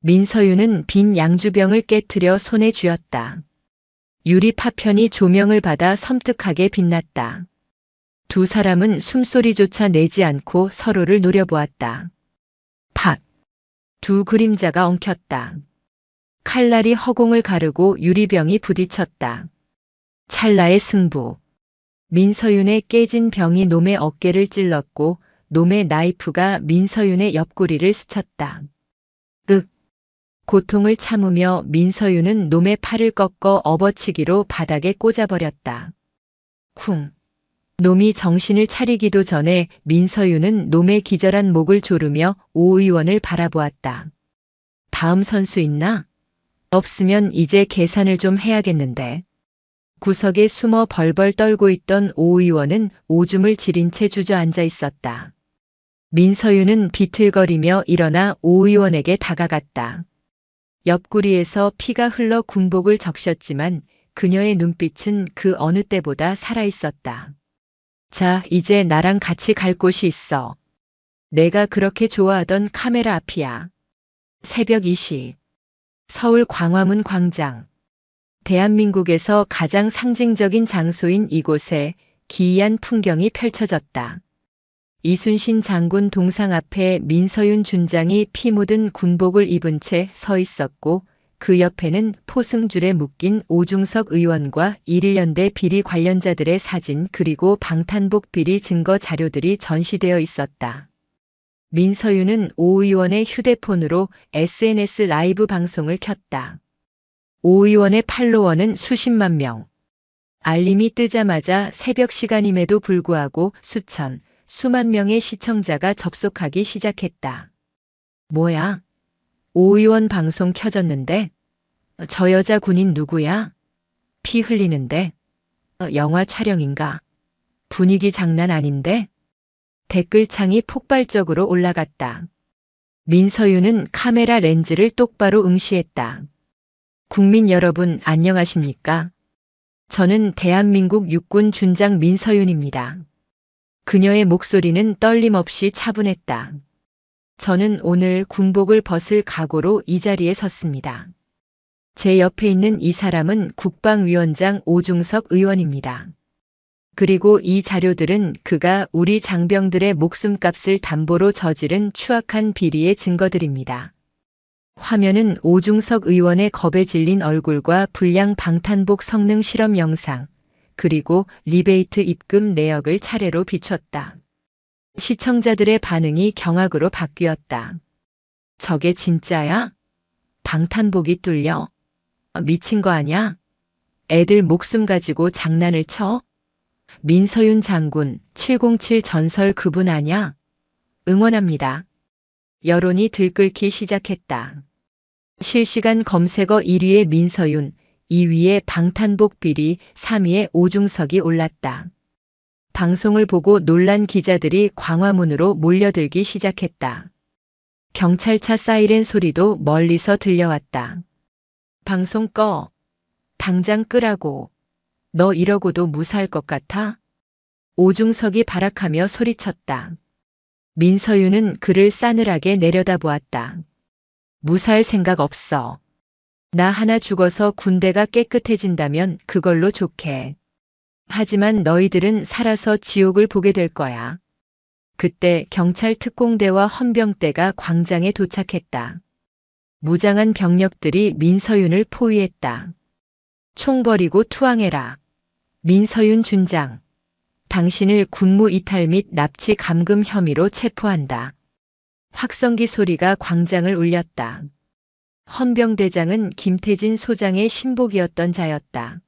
민서윤은 빈 양주병을 깨트려 손에 쥐었다. 유리 파편이 조명을 받아 섬뜩하게 빛났다. 두 사람은 숨소리조차 내지 않고 서로를 노려보았다. 팍! 두 그림자가 엉켰다. 칼날이 허공을 가르고 유리병이 부딪혔다. 찰나의 승부. 민서윤의 깨진 병이 놈의 어깨를 찔렀고 놈의 나이프가 민서윤의 옆구리를 스쳤다. 윽. 고통을 참으며 민서윤은 놈의 팔을 꺾어 업어치기로 바닥에 꽂아버렸다. 쿵. 놈이 정신을 차리기도 전에 민서윤은 놈의 기절한 목을 조르며 오 의원을 바라보았다. 다음 선수 있나? 없으면 이제 계산을 좀 해야겠는데. 구석에 숨어 벌벌 떨고 있던 오 의원은 오줌을 지린 채 주저앉아 있었다. 민서윤은 비틀거리며 일어나 오 의원에게 다가갔다. 옆구리에서 피가 흘러 군복을 적셨지만 그녀의 눈빛은 그 어느 때보다 살아있었다. 자, 이제 나랑 같이 갈 곳이 있어. 내가 그렇게 좋아하던 카메라 앞이야. 새벽 2시. 서울 광화문 광장. 대한민국에서 가장 상징적인 장소인 이곳에 기이한 풍경이 펼쳐졌다. 이순신 장군 동상 앞에 민서윤 준장이 피 묻은 군복을 입은 채 서 있었고 그 옆에는 포승줄에 묶인 오중석 의원과 1.1연대 비리 관련자들의 사진 그리고 방탄복 비리 증거 자료들이 전시되어 있었다. 민서윤은 오 의원의 휴대폰으로 SNS 라이브 방송을 켰다. 오 의원의 팔로워는 수십만 명. 알림이 뜨자마자 새벽 시간임에도 불구하고 수만 명의 시청자가 접속하기 시작했다. 뭐야? 오 의원 방송 켜졌는데? 저 여자 군인 누구야? 피 흘리는데? 영화 촬영인가? 분위기 장난 아닌데? 댓글창이 폭발적으로 올라갔다. 민서윤은 카메라 렌즈를 똑바로 응시했다. 국민 여러분 안녕하십니까? 저는 대한민국 육군 준장 민서윤입니다. 그녀의 목소리는 떨림 없이 차분했다. 저는 오늘 군복을 벗을 각오로 이 자리에 섰습니다. 제 옆에 있는 이 사람은 국방위원장 오중석 의원입니다. 그리고 이 자료들은 그가 우리 장병들의 목숨값을 담보로 저지른 추악한 비리의 증거들입니다. 화면은 오중석 의원의 겁에 질린 얼굴과 불량 방탄복 성능 실험 영상, 그리고 리베이트 입금 내역을 차례로 비췄다. 시청자들의 반응이 경악으로 바뀌었다. 저게 진짜야? 방탄복이 뚫려? 미친 거 아냐? 애들 목숨 가지고 장난을 쳐? 민서윤 장군 707 전설 그분 아냐? 응원합니다. 여론이 들끓기 시작했다. 실시간 검색어 1위에 민서윤, 2위에 방탄복 비리, 3위에 오중석이 올랐다. 방송을 보고 놀란 기자들이 광화문으로 몰려들기 시작했다. 경찰차 사이렌 소리도 멀리서 들려왔다. 방송 꺼. 당장 끄라고. 너 이러고도 무사할 것 같아? 오중석이 발악하며 소리쳤다. 민서윤은 그를 싸늘하게 내려다보았다. 무사할 생각 없어. 나 하나 죽어서 군대가 깨끗해진다면 그걸로 좋게. 하지만 너희들은 살아서 지옥을 보게 될 거야. 그때 경찰 특공대와 헌병대가 광장에 도착했다. 무장한 병력들이 민서윤을 포위했다. 총 버리고 투항해라. 민서윤 준장. 당신을 군무 이탈 및 납치 감금 혐의로 체포한다. 확성기 소리가 광장을 울렸다. 헌병대장은 김태진 소장의 신복이었던 자였다.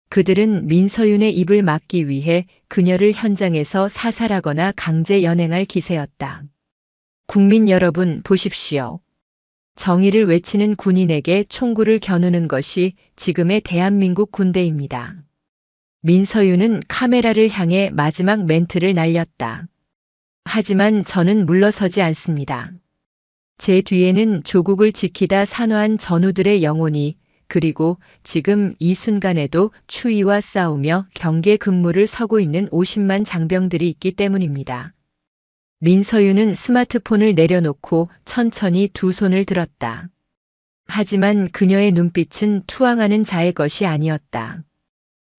그들은 민서윤의 입을 막기 위해 그녀를 현장에서 사살하거나 강제 연행할 기세였다. 국민 여러분 보십시오. 정의를 외치는 군인에게 총구를 겨누는 것이 지금의 대한민국 군대입니다. 민서윤은 카메라를 향해 마지막 멘트를 날렸다. 하지만 저는 물러서지 않습니다. 제 뒤에는 조국을 지키다 산화한 전우들의 영혼이 그리고 지금 이 순간에도 추위와 싸우며 경계 근무를 서고 있는 50만 장병들이 있기 때문입니다. 민서윤은 스마트폰을 내려놓고 천천히 두 손을 들었다. 하지만 그녀의 눈빛은 투항하는 자의 것이 아니었다.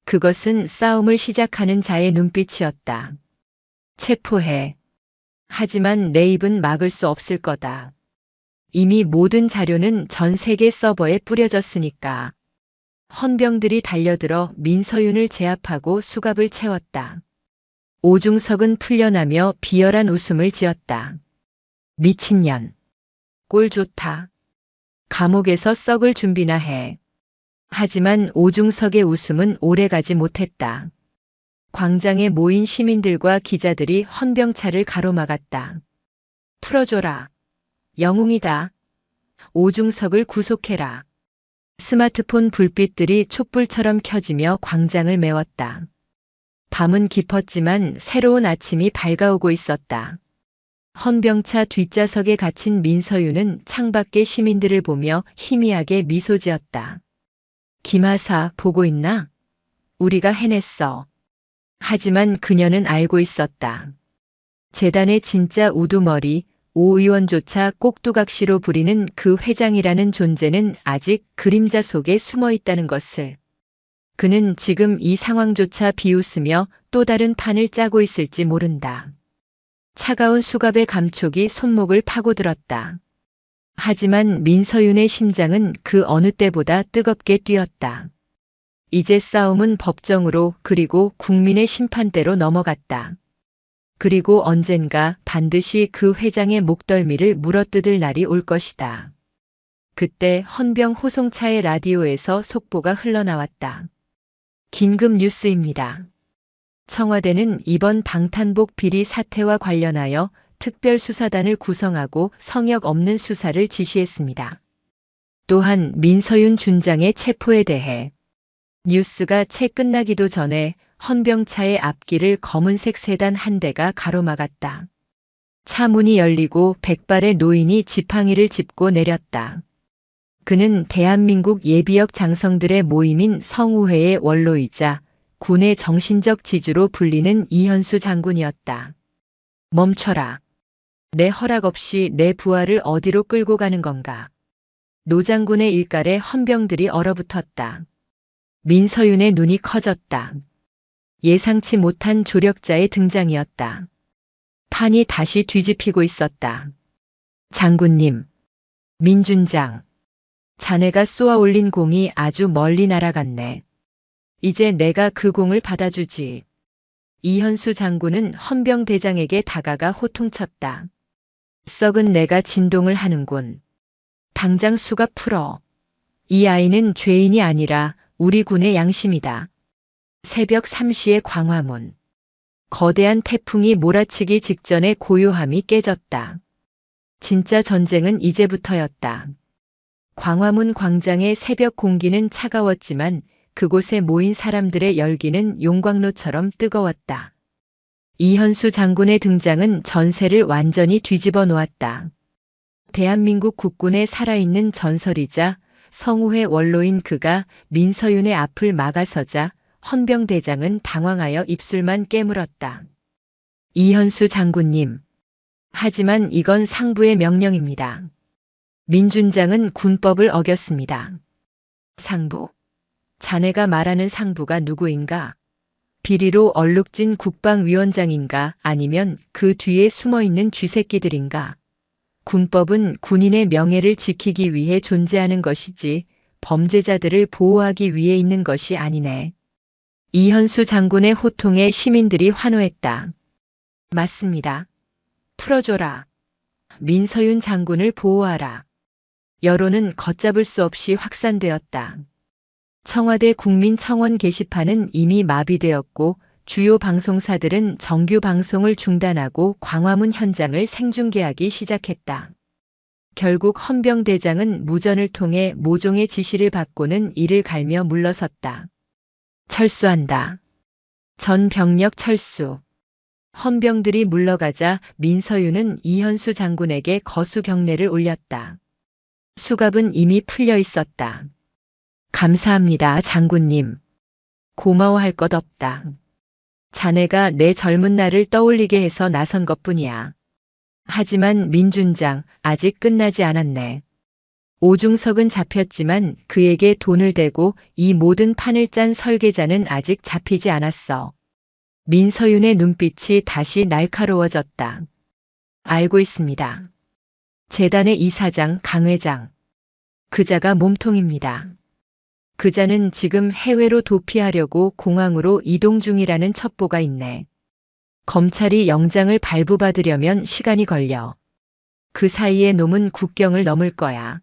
그것은 싸움을 시작하는 자의 눈빛이었다. 체포해. 하지만 내 입은 막을 수 없을 거다. 이미 모든 자료는 전 세계 서버에 뿌려졌으니까. 헌병들이 달려들어 민서윤을 제압하고 수갑을 채웠다. 오중석은 풀려나며 비열한 웃음을 지었다. 미친년. 꼴 좋다. 감옥에서 썩을 준비나 해. 하지만 오중석의 웃음은 오래가지 못했다. 광장에 모인 시민들과 기자들이 헌병차를 가로막았다. 풀어줘라. 영웅이다. 오중석을 구속해라. 스마트폰 불빛들이 촛불처럼 켜지며 광장을 메웠다. 밤은 깊었지만 새로운 아침이 밝아오고 있었다. 헌병차 뒷좌석에 갇힌 민서윤은 창밖의 시민들을 보며 희미하게 미소 지었다. 김하사 보고 있나? 우리가 해냈어. 하지만 그녀는 알고 있었다. 재단의 진짜 우두머리, 오 의원조차 꼭두각시로 부리는 그 회장이라는 존재는 아직 그림자 속에 숨어 있다는 것을. 그는 지금 이 상황조차 비웃으며 또 다른 판을 짜고 있을지 모른다. 차가운 수갑의 감촉이 손목을 파고들었다. 하지만 민서윤의 심장은 그 어느 때보다 뜨겁게 뛰었다. 이제 싸움은 법정으로 그리고 국민의 심판대로 넘어갔다. 그리고 언젠가 반드시 그 회장의 목덜미를 물어뜯을 날이 올 것이다. 그때 헌병 호송차의 라디오에서 속보가 흘러나왔다. 긴급 뉴스입니다. 청와대는 이번 방탄복 비리 사태와 관련하여 특별수사단을 구성하고 성역 없는 수사를 지시했습니다. 또한 민서윤 준장의 체포에 대해 뉴스가 채 끝나기도 전에 헌병차의 앞길을 검은색 세단 한 대가 가로막았다. 차 문이 열리고 백발의 노인이 지팡이를 짚고 내렸다. 그는 대한민국 예비역 장성들의 모임인 성우회의 원로이자 군의 정신적 지주로 불리는 이현수 장군이었다. 멈춰라. 내 허락 없이 내 부하를 어디로 끌고 가는 건가? 노 장군의 일갈에 헌병들이 얼어붙었다. 민서윤의 눈이 커졌다. 예상치 못한 조력자의 등장이었다. 판이 다시 뒤집히고 있었다. 장군님, 민준장, 자네가 쏘아 올린 공이 아주 멀리 날아갔네. 이제 내가 그 공을 받아주지. 이현수 장군은 헌병대장에게 다가가 호통쳤다. 썩은 내가 진동을 하는군. 당장 수갑 풀어. 이 아이는 죄인이 아니라 우리 군의 양심이다. 새벽 3시의 광화문. 거대한 태풍이 몰아치기 직전에 고요함이 깨졌다. 진짜 전쟁은 이제부터였다. 광화문 광장의 새벽 공기는 차가웠지만 그곳에 모인 사람들의 열기는 용광로처럼 뜨거웠다. 이현수 장군의 등장은 전세를 완전히 뒤집어 놓았다. 대한민국 국군의 살아있는 전설이자 성우회 원로인 그가 민서윤의 앞을 막아서자 헌병대장은 당황하여 입술만 깨물었다. 이현수 장군님. 하지만 이건 상부의 명령입니다. 민준장은 군법을 어겼습니다. 상부. 자네가 말하는 상부가 누구인가? 비리로 얼룩진 국방위원장인가 아니면 그 뒤에 숨어있는 쥐새끼들인가? 군법은 군인의 명예를 지키기 위해 존재하는 것이지 범죄자들을 보호하기 위해 있는 것이 아니네. 이현수 장군의 호통에 시민들이 환호했다. 맞습니다. 풀어줘라. 민서윤 장군을 보호하라. 여론은 걷잡을 수 없이 확산되었다. 청와대 국민청원 게시판은 이미 마비되었고 주요 방송사들은 정규 방송을 중단하고 광화문 현장을 생중계하기 시작했다. 결국 헌병대장은 무전을 통해 모종의 지시를 받고는 이를 갈며 물러섰다. 철수한다. 전 병력 철수. 헌병들이 물러가자 민서윤은 이현수 장군에게 거수 경례를 올렸다. 수갑은 이미 풀려 있었다. 감사합니다, 장군님. 고마워할 것 없다. 자네가 내 젊은 날을 떠올리게 해서 나선 것뿐이야. 하지만 민준장, 아직 끝나지 않았네. 오중석은 잡혔지만 그에게 돈을 대고 이 모든 판을 짠 설계자는 아직 잡히지 않았어. 민서윤의 눈빛이 다시 날카로워졌다. 알고 있습니다. 재단의 이사장 강 회장. 그자가 몸통입니다. 그자는 지금 해외로 도피하려고 공항으로 이동 중이라는 첩보가 있네. 검찰이 영장을 발부받으려면 시간이 걸려. 그 사이에 놈은 국경을 넘을 거야.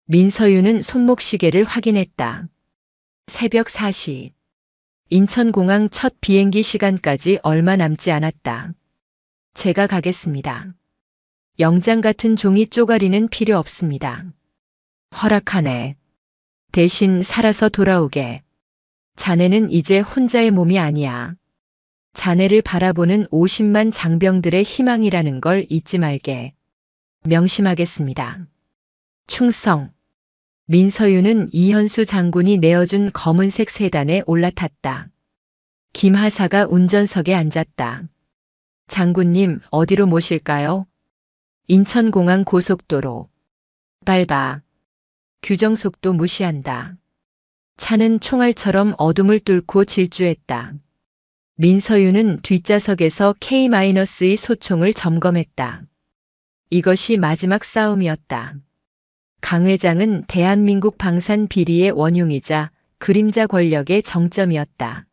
민서윤은 손목시계를 확인했다. 새벽 4시. 인천공항 첫 비행기 시간까지 얼마 남지 않았다. 제가 가겠습니다. 영장 같은 종이 쪼가리는 필요 없습니다. 허락하네. 대신 살아서 돌아오게. 자네는 이제 혼자의 몸이 아니야. 자네를 바라보는 50만 장병들의 희망이라는 걸 잊지 말게. 명심하겠습니다. 충성. 민서윤은 이현수 장군이 내어준 검은색 세단에 올라탔다. 김하사가 운전석에 앉았다. 장군님, 어디로 모실까요? 인천공항 고속도로. 밟아. 규정속도 무시한다. 차는 총알처럼 어둠을 뚫고 질주했다. 민서윤은 뒷좌석에서 K-2 소총을 점검했다. 이것이 마지막 싸움이었다. 강 회장은 대한민국 방산 비리의 원흉이자 그림자 권력의 정점이었다.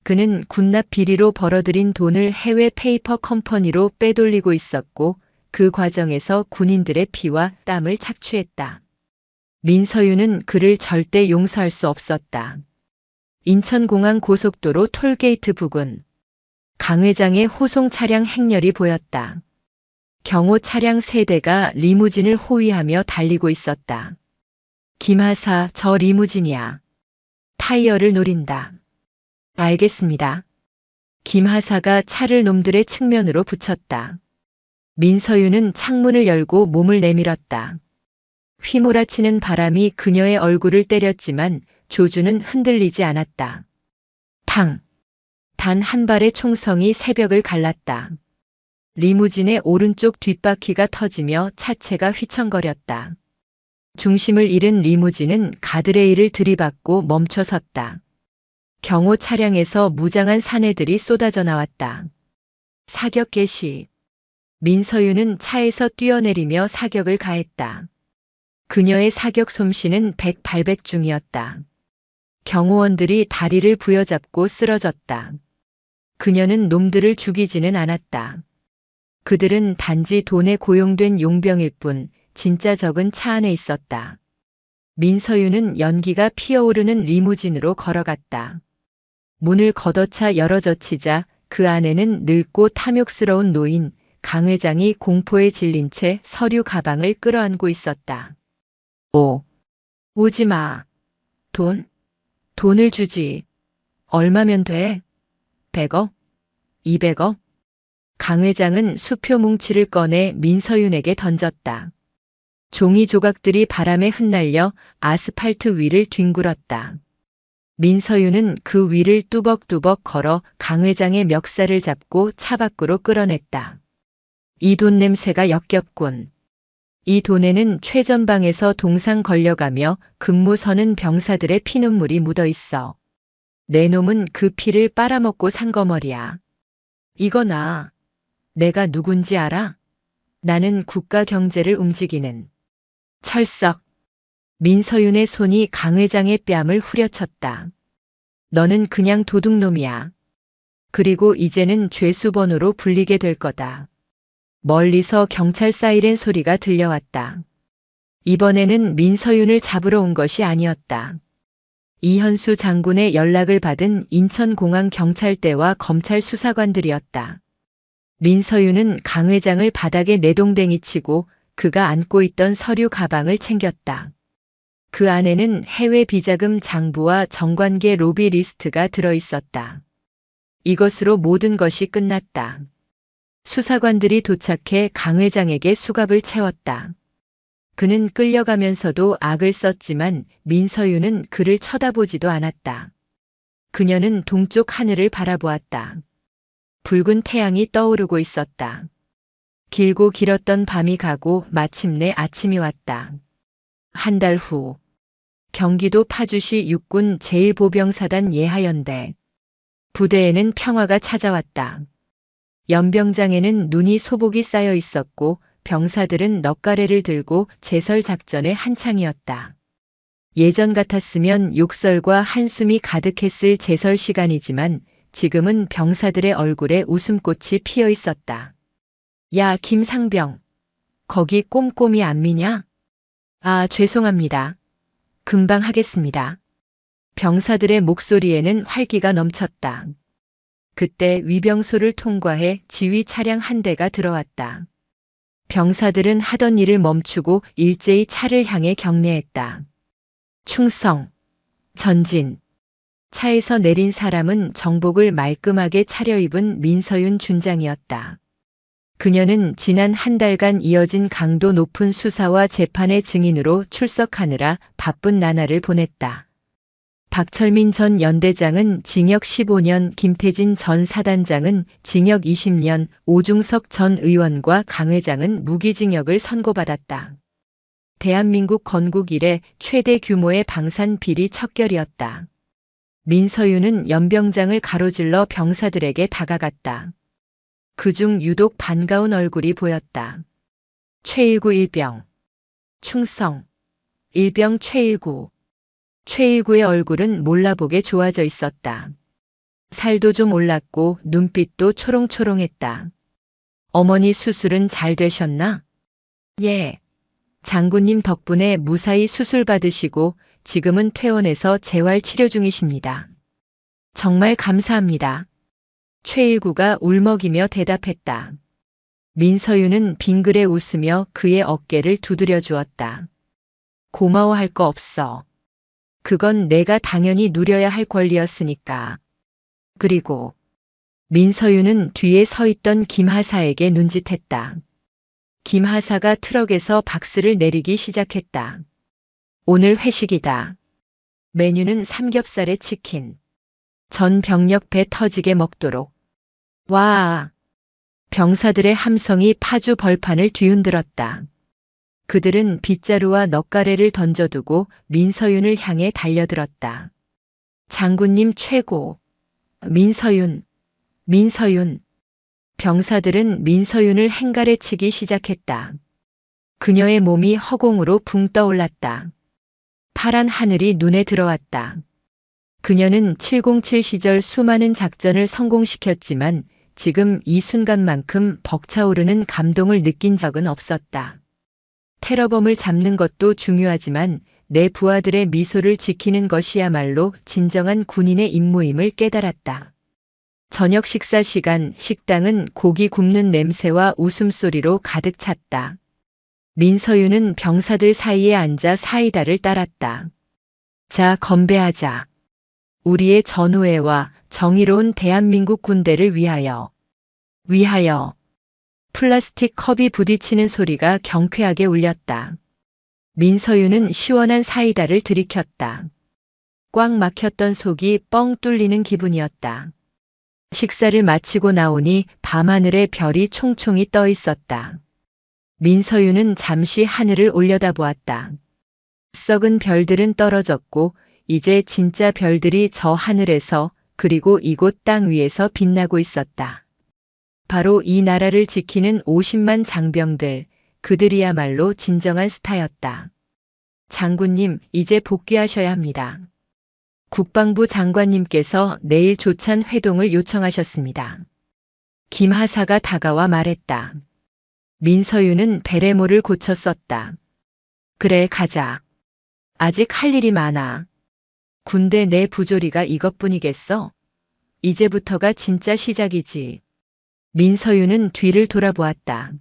그는 군납 비리로 벌어들인 돈을 해외 페이퍼 컴퍼니로 빼돌리고 있었고 그 과정에서 군인들의 피와 땀을 착취했다. 민서윤은 그를 절대 용서할 수 없었다. 인천공항 고속도로 톨게이트 부근. 강 회장의 호송 차량 행렬이 보였다. 경호 차량 3대가 리무진을 호위하며 달리고 있었다. 김하사, 저 리무진이야. 타이어를 노린다. 알겠습니다. 김하사가 차를 놈들의 측면으로 붙였다. 민서윤은 창문을 열고 몸을 내밀었다. 휘몰아치는 바람이 그녀의 얼굴을 때렸지만 조주는 흔들리지 않았다. 탕! 단 한 발의 총성이 새벽을 갈랐다. 리무진의 오른쪽 뒷바퀴가 터지며 차체가 휘청거렸다. 중심을 잃은 리무진은 가드레일을 들이받고 멈춰섰다. 경호 차량에서 무장한 사내들이 쏟아져 나왔다. 사격 개시. 민서윤은 차에서 뛰어내리며 사격을 가했다. 그녀의 사격 솜씨는 백발백중이었다. 경호원들이 다리를 부여잡고 쓰러졌다. 그녀는 놈들을 죽이지는 않았다. 그들은 단지 돈에 고용된 용병일 뿐 진짜 적은 차 안에 있었다. 민서윤은 연기가 피어오르는 리무진으로 걸어갔다. 문을 걷어차 열어젖히자 그 안에는 늙고 탐욕스러운 노인 강 회장이 공포에 질린 채 서류 가방을 끌어안고 있었다. 오지 마. 돈을 주지. 얼마면 돼? 100억? 200억? 강 회장은 수표 뭉치를 꺼내 민서윤에게 던졌다. 종이 조각들이 바람에 흩날려 아스팔트 위를 뒹굴었다. 민서윤은 그 위를 뚜벅뚜벅 걸어 강 회장의 멱살을 잡고 차 밖으로 끌어냈다. 이 돈 냄새가 역겹군. 이 돈에는 최전방에서 동상 걸려가며 근무 서는 병사들의 피눈물이 묻어 있어. 내 놈은 그 피를 빨아먹고 산 거머리야. 이거나. 내가 누군지 알아? 나는 국가 경제를 움직이는. 철석. 민서윤의 손이 강 회장의 뺨을 후려쳤다. 너는 그냥 도둑놈이야. 그리고 이제는 죄수번호로 불리게 될 거다. 멀리서 경찰 사이렌 소리가 들려왔다. 이번에는 민서윤을 잡으러 온 것이 아니었다. 이현수 장군의 연락을 받은 인천공항 경찰대와 검찰 수사관들이었다. 민서윤은 강 회장을 바닥에 내동댕이 치고 그가 안고 있던 서류 가방을 챙겼다. 그 안에는 해외 비자금 장부와 정관계 로비 리스트가 들어있었다. 이것으로 모든 것이 끝났다. 수사관들이 도착해 강 회장에게 수갑을 채웠다. 그는 끌려가면서도 악을 썼지만 민서윤은 그를 쳐다보지도 않았다. 그녀는 동쪽 하늘을 바라보았다. 붉은 태양이 떠오르고 있었다. 길고 길었던 밤이 가고 마침내 아침이 왔다. 한 달 후, 경기도 파주시 육군 제1보병사단 예하연대. 부대에는 평화가 찾아왔다. 연병장에는 눈이 소복이 쌓여 있었고 병사들은 넉가래를 들고 제설 작전에 한창이었다. 예전 같았으면 욕설과 한숨이 가득했을 제설 시간이지만 지금은 병사들의 얼굴에 웃음꽃이 피어 있었다. 야, 김상병. 거기 꼼꼼히 안 미냐? 아, 죄송합니다. 금방 하겠습니다. 병사들의 목소리에는 활기가 넘쳤다. 그때 위병소를 통과해 지휘 차량 한 대가 들어왔다. 병사들은 하던 일을 멈추고 일제히 차를 향해 경례했다. 충성, 전진. 차에서 내린 사람은 정복을 말끔하게 차려입은 민서윤 준장이었다. 그녀는 지난 한 달간 이어진 강도 높은 수사와 재판의 증인으로 출석하느라 바쁜 나날을 보냈다. 박철민 전 연대장은 징역 15년, 김태진 전 사단장은 징역 20년, 오중석 전 의원과 강 회장은 무기징역을 선고받았다. 대한민국 건국 이래 최대 규모의 방산 비리 척결이었다. 민서윤은 연병장을 가로질러 병사들에게 다가갔다. 그중 유독 반가운 얼굴이 보였다. 최일구 일병. 충성. 일병 최일구. 최일구의 얼굴은 몰라보게 좋아져 있었다. 살도 좀 올랐고 눈빛도 초롱초롱했다. 어머니 수술은 잘 되셨나? 예. 장군님 덕분에 무사히 수술 받으시고 지금은 퇴원해서 재활 치료 중이십니다. 정말 감사합니다. 최일구가 울먹이며 대답했다. 민서윤은 빙그레 웃으며 그의 어깨를 두드려 주었다. 고마워할 거 없어. 그건 내가 당연히 누려야 할 권리였으니까. 그리고 민서윤은 뒤에 서 있던 김하사에게 눈짓했다. 김하사가 트럭에서 박스를 내리기 시작했다. 오늘 회식이다. 메뉴는 삼겹살에 치킨. 전 병력 배 터지게 먹도록. 와! 병사들의 함성이 파주 벌판을 뒤흔들었다. 그들은 빗자루와 넉가래를 던져두고 민서윤을 향해 달려들었다. 장군님 최고. 민서윤. 민서윤. 병사들은 민서윤을 행가래 치기 시작했다. 그녀의 몸이 허공으로 붕 떠올랐다. 파란 하늘이 눈에 들어왔다. 그녀는 707 시절 수많은 작전을 성공시켰지만 지금 이 순간만큼 벅차오르는 감동을 느낀 적은 없었다. 테러범을 잡는 것도 중요하지만 내 부하들의 미소를 지키는 것이야말로 진정한 군인의 임무임을 깨달았다. 저녁 식사 시간, 식당은 고기 굽는 냄새와 웃음소리로 가득 찼다. 민서윤은 병사들 사이에 앉아 사이다를 따랐다. 자, 건배하자. 우리의 전우회와 정의로운 대한민국 군대를 위하여. 위하여. 플라스틱 컵이 부딪히는 소리가 경쾌하게 울렸다. 민서윤은 시원한 사이다를 들이켰다. 꽉 막혔던 속이 뻥 뚫리는 기분이었다. 식사를 마치고 나오니 밤하늘에 별이 총총히 떠 있었다. 민서윤은 잠시 하늘을 올려다보았다. 썩은 별들은 떨어졌고 이제 진짜 별들이 저 하늘에서 그리고 이곳 땅 위에서 빛나고 있었다. 바로 이 나라를 지키는 50만 장병들, 그들이야말로 진정한 스타였다. 장군님, 이제 복귀하셔야 합니다. 국방부 장관님께서 내일 조찬 회동을 요청하셨습니다. 김하사가 다가와 말했다. 민서윤은 베레모를 고쳐 썼다. 그래, 가자. 아직 할 일이 많아. 군대 내 부조리가 이것뿐이겠어? 이제부터가 진짜 시작이지. 민서윤은 뒤를 돌아보았다.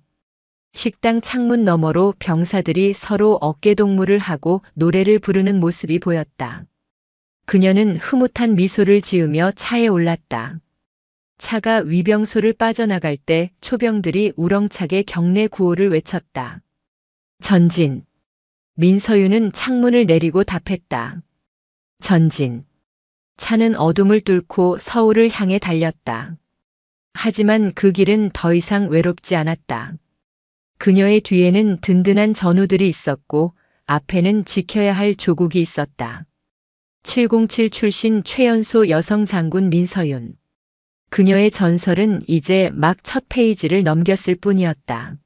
식당 창문 너머로 병사들이 서로 어깨동무를 하고 노래를 부르는 모습이 보였다. 그녀는 흐뭇한 미소를 지으며 차에 올랐다. 차가 위병소를 빠져나갈 때 초병들이 우렁차게 경례 구호를 외쳤다. 전진. 민서윤은 창문을 내리고 답했다. 전진. 차는 어둠을 뚫고 서울을 향해 달렸다. 하지만 그 길은 더 이상 외롭지 않았다. 그녀의 뒤에는 든든한 전우들이 있었고 앞에는 지켜야 할 조국이 있었다. 707 출신 최연소 여성 장군 민서윤. 그녀의 전설은 이제 막 첫 페이지를 넘겼을 뿐이었다.